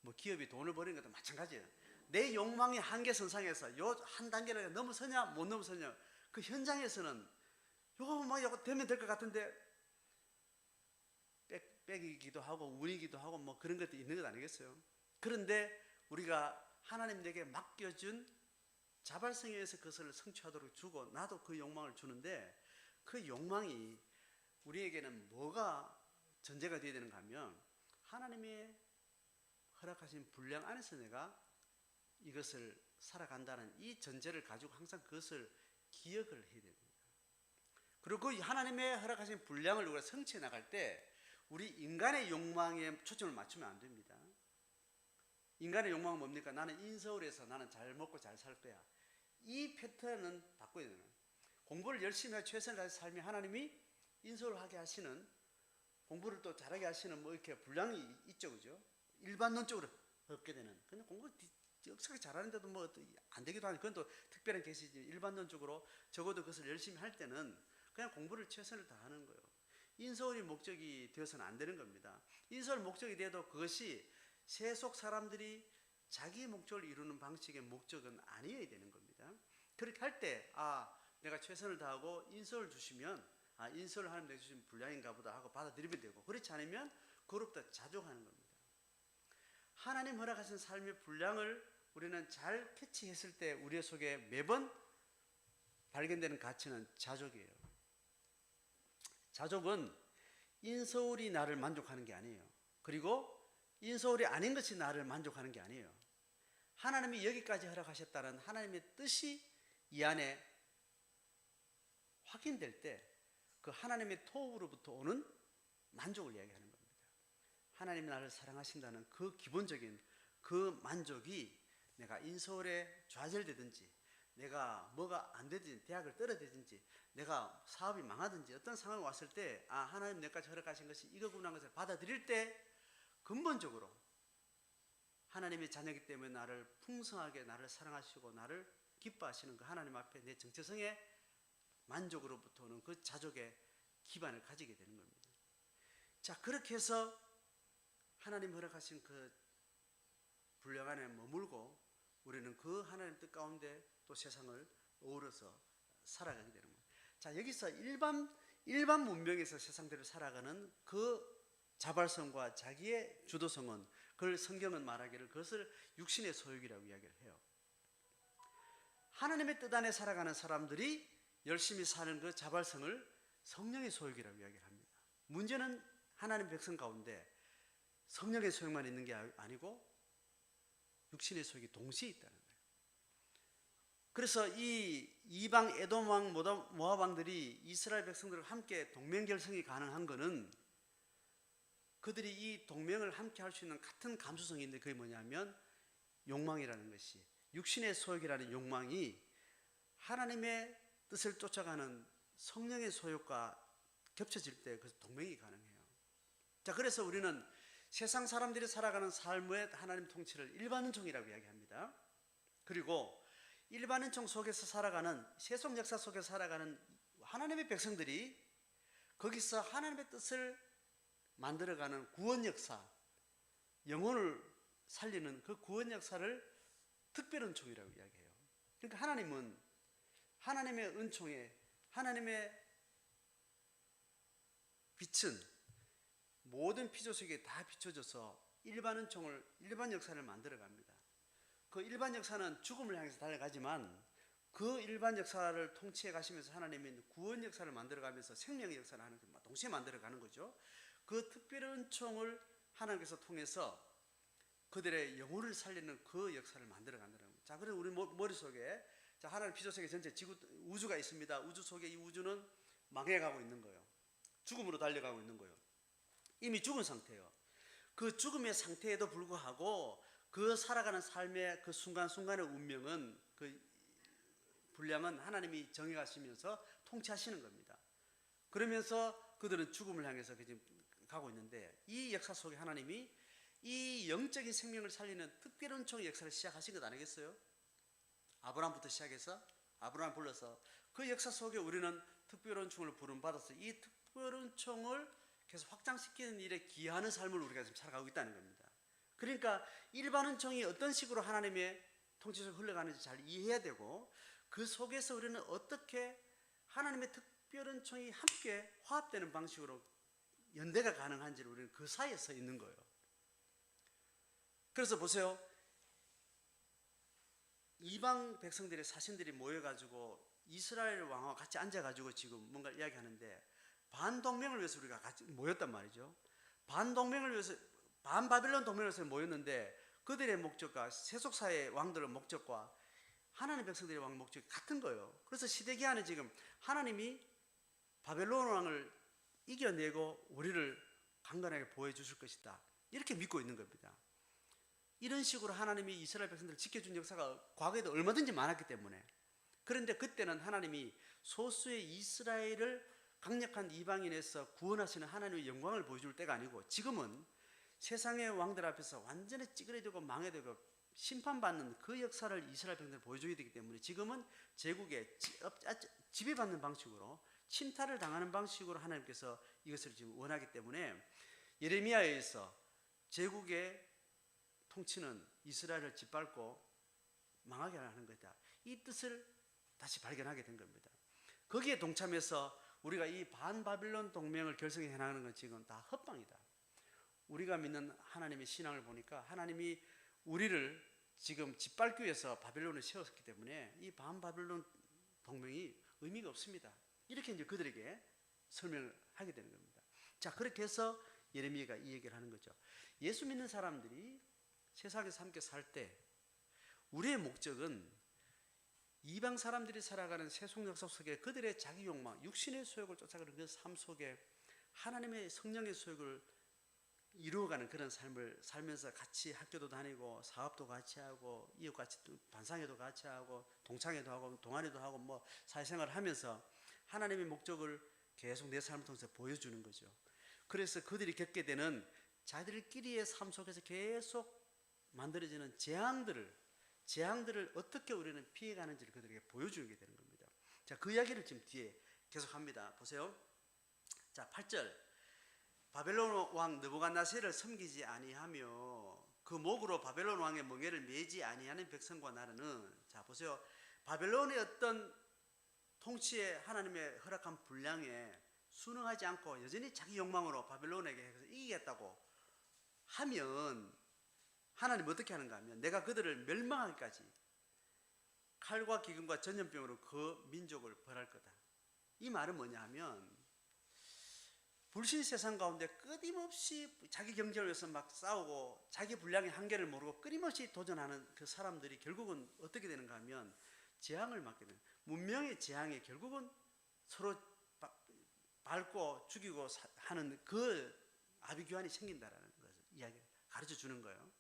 뭐 기업이 돈을 버리는 것도 마찬가지예요. 내 욕망의 한계 선상에서 요 한 단계를 넘어서냐 못 넘어서냐 그 현장에서는 요거 되면 될 것 같은데 빽이기도 하고 운이기도 하고 뭐 그런 것도 있는 것 아니겠어요? 그런데 우리가 하나님에게 맡겨준 자발성에 의해서 그것을 성취하도록 주고 나도 그 욕망을 주는데 그 욕망이 우리에게는 뭐가 전제가 되어야 되는가 하면 하나님의 허락하신 분량 안에서 내가 이것을 살아간다는 이 전제를 가지고 항상 그것을 기억을 해야 됩니다. 그리고 그 하나님의 허락하신 분량을 우리가 성취해 나갈 때 우리 인간의 욕망에 초점을 맞추면 안 됩니다. 인간의 욕망은 뭡니까? 나는 인서울에서 나는 잘 먹고 잘 살 거야. 이 패턴은 바꿔야 되는 거예요. 공부를 열심히 하고 최선을 다해서 살면 하나님이 인서울 하게 하시는, 공부를 또 잘하게 하시는 뭐 이렇게 분량이 있죠, 그죠? 일반론적으로 얻게 되는. 근데 공부를 역사하게 잘하는데도 뭐 안 되기도 하니 그건 또 특별한 케이스지. 일반론적으로 적어도 그것을 열심히 할 때는 그냥 공부를 최선을 다하는 거예요. 인서울이 목적이 되어서는 안 되는 겁니다. 인서울 목적이 돼도 그것이 세속 사람들이 자기 목적을 이루는 방식의 목적은 아니어야 되는 겁니다. 그렇게 할 때 내가 최선을 다하고 인서를 주시면 인서를 하나님 내게 주신 분량인가 보다 하고 받아들이면 되고, 그렇지 않으면 그로부터 자족하는 겁니다. 하나님 허락하신 삶의 분량을 우리는 잘 캐치했을 때 우리 속에 매번 발견되는 가치는 자족이에요. 자족은 인서울이 나를 만족하는 게 아니에요. 그리고 인서울이 아닌 것이 나를 만족하는 게 아니에요. 하나님이 여기까지 허락하셨다는 하나님의 뜻이 이 안에 확인될 때 그 하나님의 토부로부터 오는 만족을 이야기하는 겁니다. 하나님이 나를 사랑하신다는 그 기본적인 그 만족이 내가 인서울에 좌절되든지, 내가 뭐가 안 되든지, 대학을 떨어지든지, 내가 사업이 망하든지 어떤 상황이 왔을 때 하나님 내까지 허락하신 것이 이거구나 하는 것을 받아들일 때 근본적으로 하나님의 자녀이기 때문에 나를 풍성하게 나를 사랑하시고 나를 기뻐하시는 그 하나님 앞에 내 정체성의 만족으로부터 오는 그 자족의 기반을 가지게 되는 겁니다. 자, 그렇게 해서 하나님 허락하신 그 분량 안에 머물고 우리는 그 하나님 뜻 가운데 또 세상을 어우러서 살아가게 되는 겁니다. 자, 여기서 일반 문명에서 세상대로 살아가는 그 자발성과 자기의 주도성은, 그걸 성경은 말하기를 그것을 육신의 소욕이라고 이야기를 해요. 하나님의 뜻 안에 살아가는 사람들이 열심히 사는 그 자발성을 성령의 소욕이라고 이야기를 합니다. 문제는 하나님 백성 가운데 성령의 소욕만 있는 게 아니고 육신의 소욕이 동시에 있다는 거예요. 그래서 이 이방 에돔 왕 모압 왕들이 이스라엘 백성들과 함께 동맹 결성이 가능한 것은 그들이 이 동맹을 함께 할 수 있는 같은 감수성이 있는데, 그게 뭐냐면 욕망이라는 것이, 육신의 소욕이라는 욕망이 하나님의 뜻을 쫓아가는 성령의 소욕과 겹쳐질 때 그 동맹이 가능해요. 자, 그래서 우리는 세상 사람들이 살아가는 삶의 하나님 통치를 일반은총이라고 이야기합니다. 그리고 일반은총 속에서 살아가는, 세속 역사 속에서 살아가는 하나님의 백성들이 거기서 하나님의 뜻을 만들어가는 구원 역사, 영혼을 살리는 그 구원 역사를 특별은총이라고 이야기해요. 그러니까 하나님은 하나님의 은총에, 하나님의 빛은 모든 피조 속에 다 비춰져서 일반 은총을, 일반 역사를 만들어 갑니다. 그 일반 역사는 죽음을 향해서 달려가지만 그 일반 역사를 통치해 가시면서 하나님은 구원 역사를 만들어 가면서 생명의 역사를 하는, 동시에 만들어 가는 거죠. 그 특별한 은총을 하나님께서 통해서 그들의 영혼을 살리는 그 역사를 만들어 간다는 겁니다. 자, 그래서 우리 머릿속에 하나님 피조 세계 전체 우주가 있습니다. 우주 속에 이 우주는 망해가고 있는 거예요. 죽음으로 달려가고 있는 거예요. 이미 죽은 상태예요. 그 죽음의 상태에도 불구하고 그 살아가는 삶의 그 순간순간의 운명은, 그 분량은 하나님이 정해가시면서 통치하시는 겁니다. 그러면서 그들은 죽음을 향해서 지금 가고 있는데, 이 역사 속에 하나님이 이 영적인 생명을 살리는 특별은총의 역사를 시작하신 것 아니겠어요? 아브라함부터 시작해서 아브라함 불러서 그 역사 속에 우리는 특별은총을 부름받아서 이 특별은총을 계속 확장시키는 일에 기여하는 삶을 우리가 지금 살아가고 있다는 겁니다. 그러니까 일반은총이 어떤 식으로 하나님의 통치 속에 흘러가는지 잘 이해해야 되고, 그 속에서 우리는 어떻게 하나님의 특별은총이 함께 화합되는 방식으로 연대가 가능한지를 우리는 그 사이에 서 있는 거예요. 그래서 보세요. 이방 백성들의 사신들이 모여가지고 이스라엘 왕과 같이 앉아가지고 지금 뭔가 이야기하는데, 반동맹을 위해서 우리가 같이 모였단 말이죠. 반동맹을 위해서, 반바빌론 동맹을 위해서 모였는데 그들의 목적과 세속사의 왕들의 목적과 하나님 백성들의 왕 목적이 같은 거예요. 그래서 시대기한에 지금 하나님이 바벨론 왕을 이겨내고 우리를 강건하게 보호해 주실 것이다, 이렇게 믿고 있는 겁니다. 이런 식으로 하나님이 이스라엘 백성들을 지켜준 역사가 과거에도 얼마든지 많았기 때문에. 그런데 그때는 하나님이 소수의 이스라엘을 강력한 이방인에서 구원하시는 하나님의 영광을 보여줄 때가 아니고, 지금은 세상의 왕들 앞에서 완전히 찌그러지고 망해되고 심판받는 그 역사를 이스라엘 백성들이 보여줘야 되기 때문에, 지금은 제국에 지배받는 방식으로, 침탈을 당하는 방식으로 하나님께서 이것을 지금 원하기 때문에, 예레미야에서 제국의 통치는 이스라엘을 짓밟고 망하게 하는 것이다, 이 뜻을 다시 발견하게 된 겁니다. 거기에 동참해서 우리가 이 반바빌론 동맹을 결성해 나가는 건 지금 다 헛방이다. 우리가 믿는 하나님의 신앙을 보니까 하나님이 우리를 지금 짓밟기 위해서 바벨론을 세웠기 때문에 이 반바벨론 동맹이 의미가 없습니다. 이렇게 이제 그들에게 설명을 하게 되는 겁니다. 자, 그렇게 해서 예레미야가 이 얘기를 하는 거죠. 예수 믿는 사람들이 세상에서 함께 살 때 우리의 목적은 이방 사람들이 살아가는 세속 역사 속에 그들의 자기 욕망, 육신의 소욕을 쫓아가는 그 삶 속에 하나님의 성령의 소욕을 이루어가는 그런 삶을 살면서 같이 학교도 다니고 사업도 같이 하고 이웃같이 반상회도 같이 하고 동창회도 하고 동아리도 하고 뭐 사회생활을 하면서 하나님의 목적을 계속 내 삶을 통해서 보여주는 거죠. 그래서 그들이 겪게 되는 자들끼리의 삶 속에서 계속 만들어지는 재앙들을 어떻게 우리는 피해가는지를 그들에게 보여주게 되는 겁니다. 자, 그 이야기를 지금 뒤에 계속합니다. 보세요. 자, 8절. 바벨론 왕 느부갓네살을 섬기지 아니하며 그 목으로 바벨론 왕의 멍에를 매지 아니하는 백성과 나라는, 자 보세요. 바벨론의 어떤 통치에 하나님의 허락한 분량에 순응하지 않고 여전히 자기 욕망으로 바벨론에게 해서 이기겠다고 하면 하나님 어떻게 하는가 하면 내가 그들을 멸망하기까지 칼과 기근과 전염병으로 그 민족을 벌할 거다. 이 말은 뭐냐 하면 불신 세상 가운데 끊임없이 자기 경제를 위해서 막 싸우고 자기 분량의 한계를 모르고 끊임없이 도전하는 그 사람들이 결국은 어떻게 되는가 하면 재앙을 맞게 되는, 문명의 재앙에 결국은 서로 밟고 죽이고 하는 그 아비규환이 생긴다라는 것을 이야기 가르쳐 주는 거예요.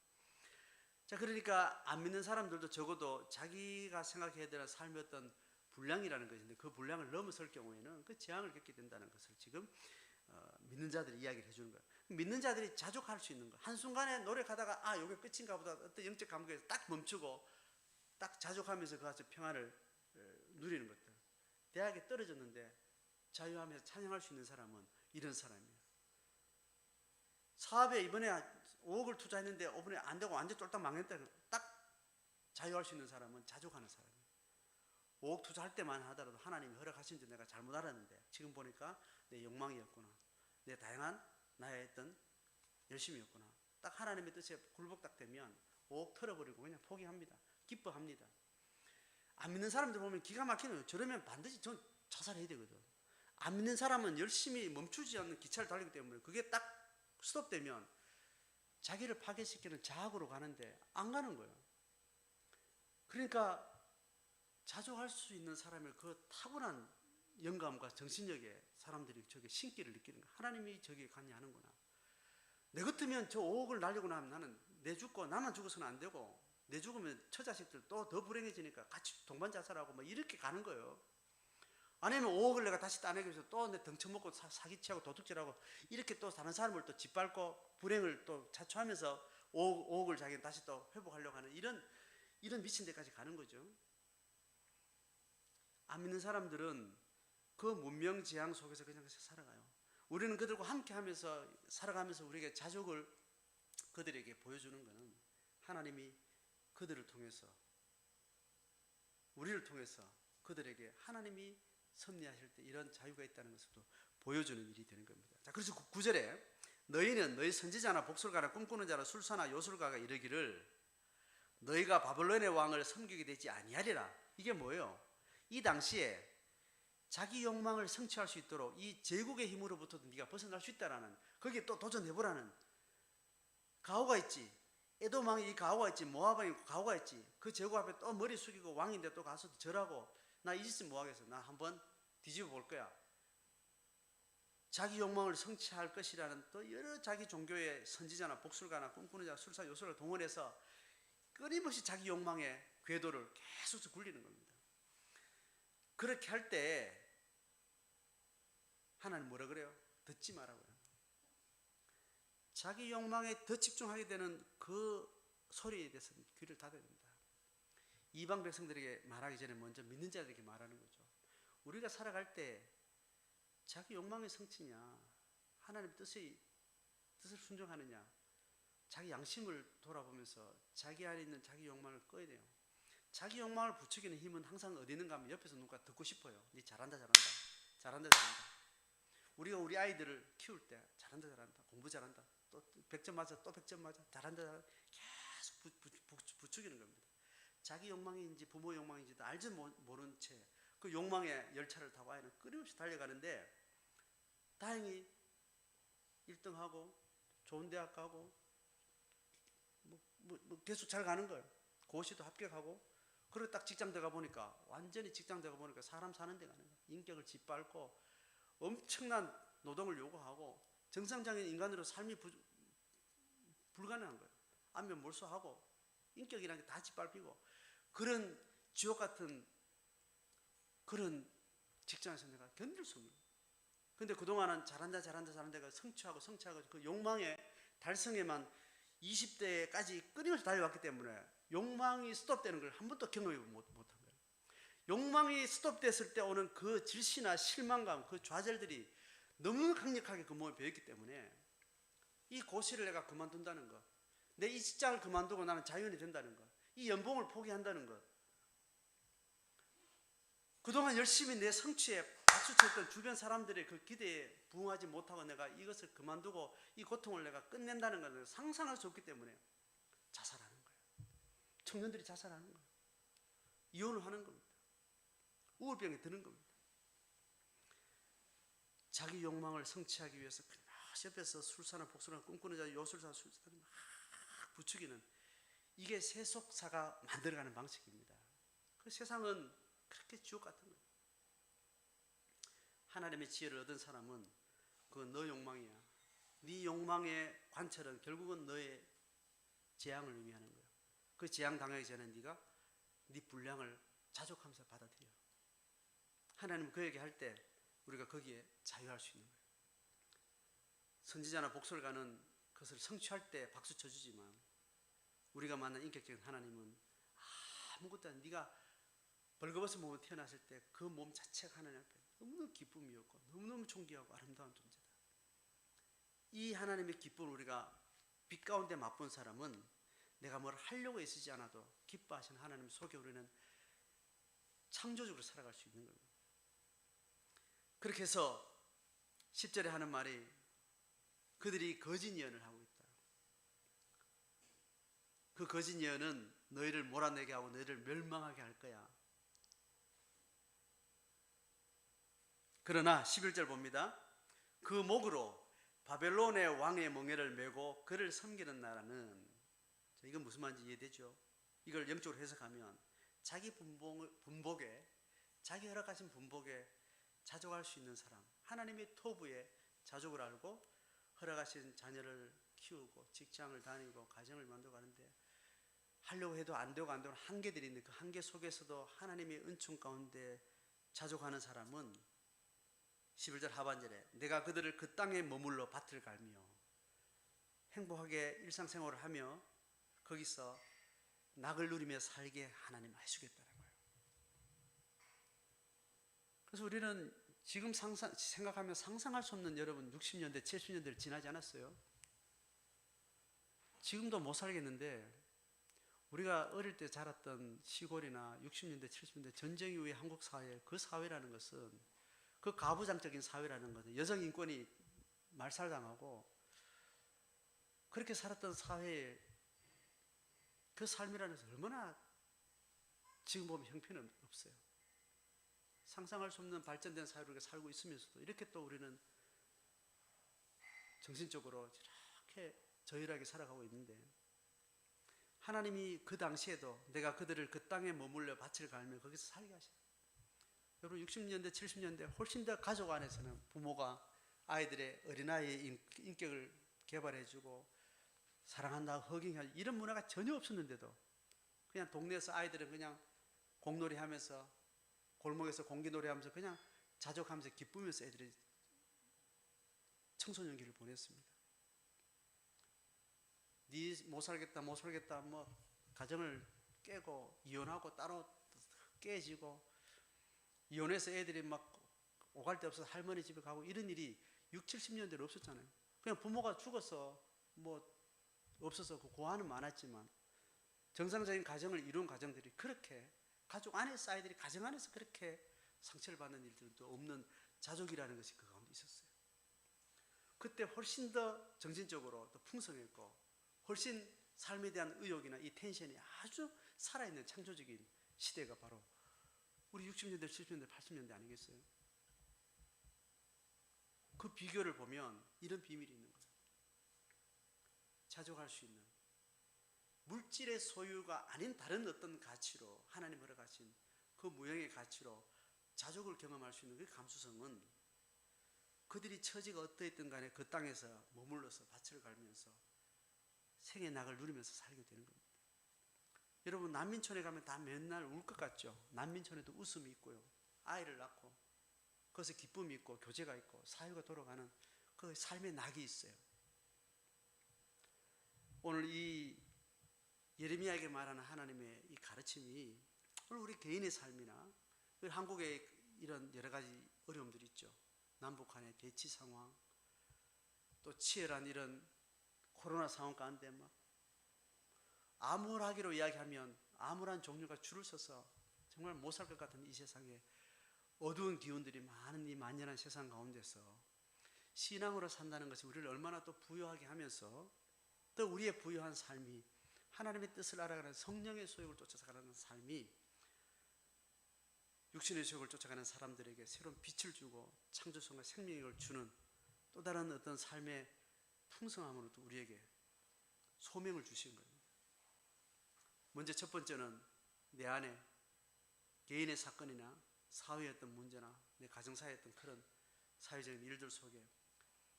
자, 그러니까 안 믿는 사람들도 적어도 자기가 생각해야 되는 삶의 어떤 분량이라는 것인데 그 분량을 넘어설 경우에는 그 재앙을 겪게 된다는 것을 지금 믿는 자들이 이야기를 해주는 거예요. 믿는 자들이 자족할 수 있는 거예요. 한순간에 노력하다가 아 이게 끝인가 보다 어떤 영적 감각에서 딱 멈추고 딱 자족하면서 그 가서 평안을 누리는 것들. 대학에 떨어졌는데 자유하면서 찬양할 수 있는 사람은 이런 사람이에요. 사업에 이번에 5억을 투자했는데 이번에 안 되고 완전 쫄딱 망했다. 딱 자유할 수 있는 사람은 자족하는 사람이에요. 5억 투자할 때만 하더라도 하나님이 허락하신 줄 내가 잘못 알았는데 지금 보니까 내 욕망이었구나. 내 다양한 나의 어떤 열심이었구나. 딱 하나님의 뜻에 굴복딱되면 5억 털어버리고 그냥 포기합니다. 기뻐합니다. 안 믿는 사람들 보면 기가 막히는 거예요. 저러면 반드시 전 자살해야 되거든. 안 믿는 사람은 열심히 멈추지 않는 기차를 달리기 때문에 그게 딱 스톱되면 자기를 파괴시키는 자학으로 가는데 안 가는 거예요. 그러니까 자족할 수 있는 사람의 그 타고난 영감과 정신력에 사람들이 저게 신기를 느끼는 거야. 하나님이 저기에 관여하는구나. 내 같으면 저 5억을 날리고 나면 나는 내 죽고 나만 죽어서는 안 되고 내 죽으면 처자식들 또 더 불행해지니까 같이 동반 자살하고 뭐 이렇게 가는 거예요. 아니면 5억을 내가 다시 따내기 위해서 또 내 덩쳐먹고 사기치하고 도둑질하고 이렇게 또 다른 사람을 또 짓밟고 불행을 또 자초하면서 5억을 자기는 다시 또 회복하려고 하는 이런 미친 데까지 가는 거죠. 안 믿는 사람들은 그 문명 재앙 속에서 그냥 살아가요. 우리는 그들과 함께 하면서 살아가면서 우리에게 자족을 그들에게 보여주는 것은 하나님이 그들을 통해서 우리를 통해서 그들에게 하나님이 섭리하실 때 이런 자유가 있다는 것을 또 보여주는 일이 되는 겁니다. 자, 그래서 9절에 너희는 너희 선지자나 복술가나 꿈꾸는 자나 술사나 요술가가 이르기를 너희가 바벨론의 왕을 섬기게 되지 아니하리라. 이게 뭐예요? 이 당시에 자기 욕망을 성취할 수 있도록 이 제국의 힘으로부터도 네가 벗어날 수 있다라는, 거기에 또 도전해보라는 가오가 있지. 에돔 왕이 이 가오가 있지. 모압 왕이 가오가 있지. 그 제국 앞에 또 머리 숙이고 왕인데 또 가서 절하고 나 이 짓은 뭐 하겠어. 나 한번 뒤집어 볼 거야. 자기 욕망을 성취할 것이라는 또 여러 자기 종교의 선지자나 복술가나 꿈꾸는 자, 술사, 요술을 동원해서 끊임없이 자기 욕망의 궤도를 계속 굴리는 겁니다. 그렇게 할 때 하나님 뭐라 그래요? 듣지 말라고요. 자기 욕망에 더 집중하게 되는 그 소리에 대해서는 귀를 닫아야 됩니다. 이방 백성들에게 말하기 전에 먼저 믿는 자들에게 말하는 거죠. 우리가 살아갈 때 자기 욕망의 성취냐, 하나님의 뜻을 순종하느냐, 자기 양심을 돌아보면서 자기 안에 있는 자기 욕망을 꺼야 돼요. 자기 욕망을 부추기는 힘은 항상 어디 있는가 하면 옆에서 누가 듣고 싶어요. 니 잘한다 잘한다 잘한다 잘한다. 우리가 우리 아이들을 키울 때 잘한다 잘한다 공부 잘한다 또 100점 맞아 또 100점 맞아 잘한다 잘한다 계속 부추기는 겁니다. 자기 욕망인지 부모 욕망인지도 알지 모른 채 그 욕망의 열차를 타고 아이는 끊임없이 달려가는데 다행히 1등하고 좋은 대학 가고 계속 잘 가는 거예요. 고시도 합격하고 그리고 딱 직장 들어가 보니까 완전히 직장 들어가 보니까 사람 사는 데 가는 거예요. 인격을 짓밟고 엄청난 노동을 요구하고 정상적인 인간으로 삶이 불가능한 거예요. 안면 몰수하고 인격이라는 게 다 짓밟히고 그런 지옥 같은 그런 직장에서 내가 견딜 수 없는 거예요. 근데 그동안은 잘한다 잘한다 잘한다가 성취하고 그 욕망의 달성에만 20대까지 끊임없이 달려왔기 때문에 욕망이 스톱되는 걸 한 번도 경험해 못한 거예요. 욕망이 스톱됐을 때 오는 그 질시나 실망감, 그 좌절들이 너무 강력하게 그 몸에 배었기 때문에 이 고시를 내가 그만둔다는 것, 내 이 직장을 그만두고 나는 자연이 된다는 것, 이 연봉을 포기한다는 것, 그동안 열심히 내 성취에 박수쳤던 주변 사람들의 그 기대에 부응하지 못하고 내가 이것을 그만두고 이 고통을 내가 끝낸다는 것은 상상할 수 없기 때문에 자살하는 거예요. 청년들이 자살하는 거예요. 이혼을 하는 겁니다. 우울병에 드는 겁니다. 자기 욕망을 성취하기 위해서 옆에서 술사나 복수나 꿈꾸는 자 요술사 술사를 막 부추기는 이게 세속사가 만들어가는 방식입니다. 그 세상은 그렇게 지옥 같은 거예요. 하나님의 지혜를 얻은 사람은 그건 너 욕망이야. 네 욕망의 관철은 결국은 너의 재앙을 의미하는 거예요. 그 재앙 당하기 전에 네가 네 분량을 자족하면서 받아들여. 하나님은 그 얘기할 때 우리가 거기에 자유할 수 있는 거예요. 선지자나 복술가는 그것을 성취할 때 박수 쳐주지만 우리가 만난 인격적인 하나님은 아무것도 아니야. 네가 벌거벗은 몸으로 태어났을 때 그 몸 자체가 하나님 앞에 너무너무 기쁨이었고 너무너무 존귀하고 아름다운 존재다. 이 하나님의 기쁨을 우리가 빛 가운데 맛본 사람은 내가 뭘 하려고 애쓰지 않아도 기뻐하시는 하나님 속에 우리는 창조적으로 살아갈 수 있는 겁니다. 그렇게 해서 10절에 하는 말이 그들이 거짓 예언을 하고 있다. 그 거짓 예언은 너희를 몰아내게 하고 너희를 멸망하게 할 거야. 그러나 11절 봅니다. 그 목으로 바벨론의 왕의 멍에를 메고 그를 섬기는 나라는, 이건 무슨 말인지 이해되죠? 이걸 영적으로 해석하면 자기 분복에, 자기 허락하신 분복에 자족할 수 있는 사람, 하나님의 토부에 자족을 알고 허락하신 자녀를 키우고 직장을 다니고 가정을 만들고 하는데 하려고 해도 안 되고 한계들이 있는데 그 한계 속에서도 하나님의 은총 가운데 자족하는 사람은 11절 하반절에 내가 그들을 그 땅에 머물러 밭을 갈며 행복하게 일상생활을 하며 거기서 낙을 누리며 살게 하나님 해주겠다는 거예요. 그래서 우리는 지금 생각하면 상상할 수 없는 여러분 60년대 70년대를 지나지 않았어요. 지금도 못 살겠는데 우리가 어릴 때 자랐던 시골이나 60년대 70년대 전쟁 이후의 한국 사회, 그 사회라는 것은 그 가부장적인 사회라는 것은 여성 인권이 말살당하고 그렇게 살았던 사회에 그 삶이라는 것은 얼마나 지금 보면 형편은 없어요. 상상할 수 없는 발전된 사회로 살고 있으면서도 이렇게 또 우리는 정신적으로 이렇게 저열하게 살아가고 있는데 하나님이 그 당시에도 내가 그들을 그 땅에 머물러 밭을 갈며 거기서 살게 하시다. 여러분 60년대 70년대 훨씬 더 가족 안에서는 부모가 아이들의 어린아이의 인격을 개발해주고 사랑한다 허깅하고 이런 문화가 전혀 없었는데도 그냥 동네에서 아이들은 그냥 공놀이 하면서 골목에서 공기놀이 하면서 그냥 자족하면서 기쁘면서 애들이 청소년기를 보냈습니다. 네 못 살겠다 뭐 가정을 깨고 이혼하고 따로 깨지고 이혼해서 애들이 막 오갈 데 없어서 할머니 집에 가고 이런 일이 60, 70년대로 없었잖아요. 그냥 부모가 죽어서 뭐 없어서 그 고아는 많았지만 정상적인 가정을 이룬 가정들이 그렇게 가족 안에서 아이들이 가정 안에서 그렇게 상처를 받는 일들도 없는 자족이라는 것이 그 가운데 있었어요. 그때 훨씬 더 정신적으로 더 풍성했고 훨씬 삶에 대한 의욕이나 이 텐션이 아주 살아있는 창조적인 시대가 바로 우리 60년대, 70년대, 80년대 아니겠어요? 그 비교를 보면 이런 비밀이 있는 거예요. 자족할 수 있는 물질의 소유가 아닌 다른 어떤 가치로 하나님 허락하신 그 무형의 가치로 자족을 경험할 수 있는 그 감수성은 그들이 처지가 어떠했든 간에 그 땅에서 머물러서 밭을 갈면서 생의 낙을 누리면서 살게 되는 겁니다. 여러분 난민촌에 가면 다 맨날 울 것 같죠? 난민촌에도 웃음이 있고요. 아이를 낳고 그것에 기쁨이 있고 교제가 있고 사회가 돌아가는 그 삶의 낙이 있어요. 오늘 이 예레미야에게 말하는 하나님의 이 가르침이 오늘 우리 개인의 삶이나 한국의 이런 여러 가지 어려움들이 있죠. 남북 간의 대치 상황, 또 치열한 이런 코로나 상황 가운데 막 암울하기로 이야기하면 암울한 종류가 줄을 서서 정말 못 살 것 같은 이 세상에 어두운 기운들이 많은 이 만연한 세상 가운데서 신앙으로 산다는 것이 우리를 얼마나 또 부유하게 하면서 또 우리의 부유한 삶이 하나님의 뜻을 알아가는 성령의 소욕을 쫓아가는 삶이 육신의 소욕을 쫓아가는 사람들에게 새로운 빛을 주고 창조성과 생명력을 주는 또 다른 어떤 삶의 풍성함으로 또 우리에게 소명을 주신 거예요. 먼저 첫 번째는 내 안에 개인의 사건이나 사회의 어떤 문제나 내 가정사의 어떤 그런 사회적인 일들 속에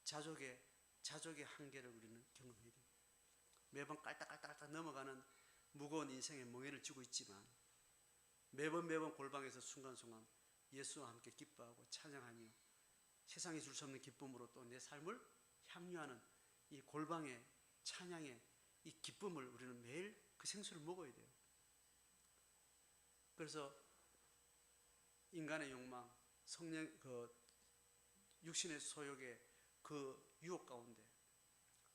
자족의 한계를 우리는 경험해야 됩니다. 매번 깔딱깔딱 넘어가는 무거운 인생의 멍에를 쥐고 있지만 매번 골방에서 순간순간 예수와 함께 기뻐하고 찬양하며 세상이 줄 수 없는 기쁨으로 또 내 삶을 향유하는 이 골방의 찬양의 이 기쁨을 우리는 매일 그 생수를 먹어야 돼요. 그래서 인간의 욕망, 육신의 소욕의 그 유혹 가운데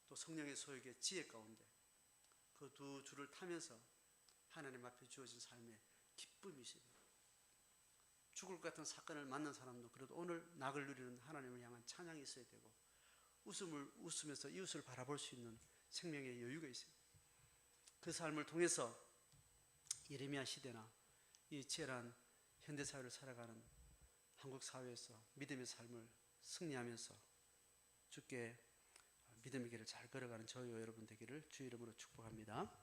또 성령의 소욕의 지혜 가운데 그 두 줄을 타면서 하나님 앞에 주어진 삶의 기쁨이 있어요. 죽을 것 같은 사건을 만난 사람도 그래도 오늘 낙을 누리는 하나님을 향한 찬양이 있어야 되고 웃으면서 이웃을 바라볼 수 있는 생명의 여유가 있어요. 그 삶을 통해서 예레미야 시대나 이 치열한 현대사회를 살아가는 한국 사회에서 믿음의 삶을 승리하면서 주께 믿음의 길을 잘 걸어가는 저희와 여러분 되기를 주의 이름으로 축복합니다.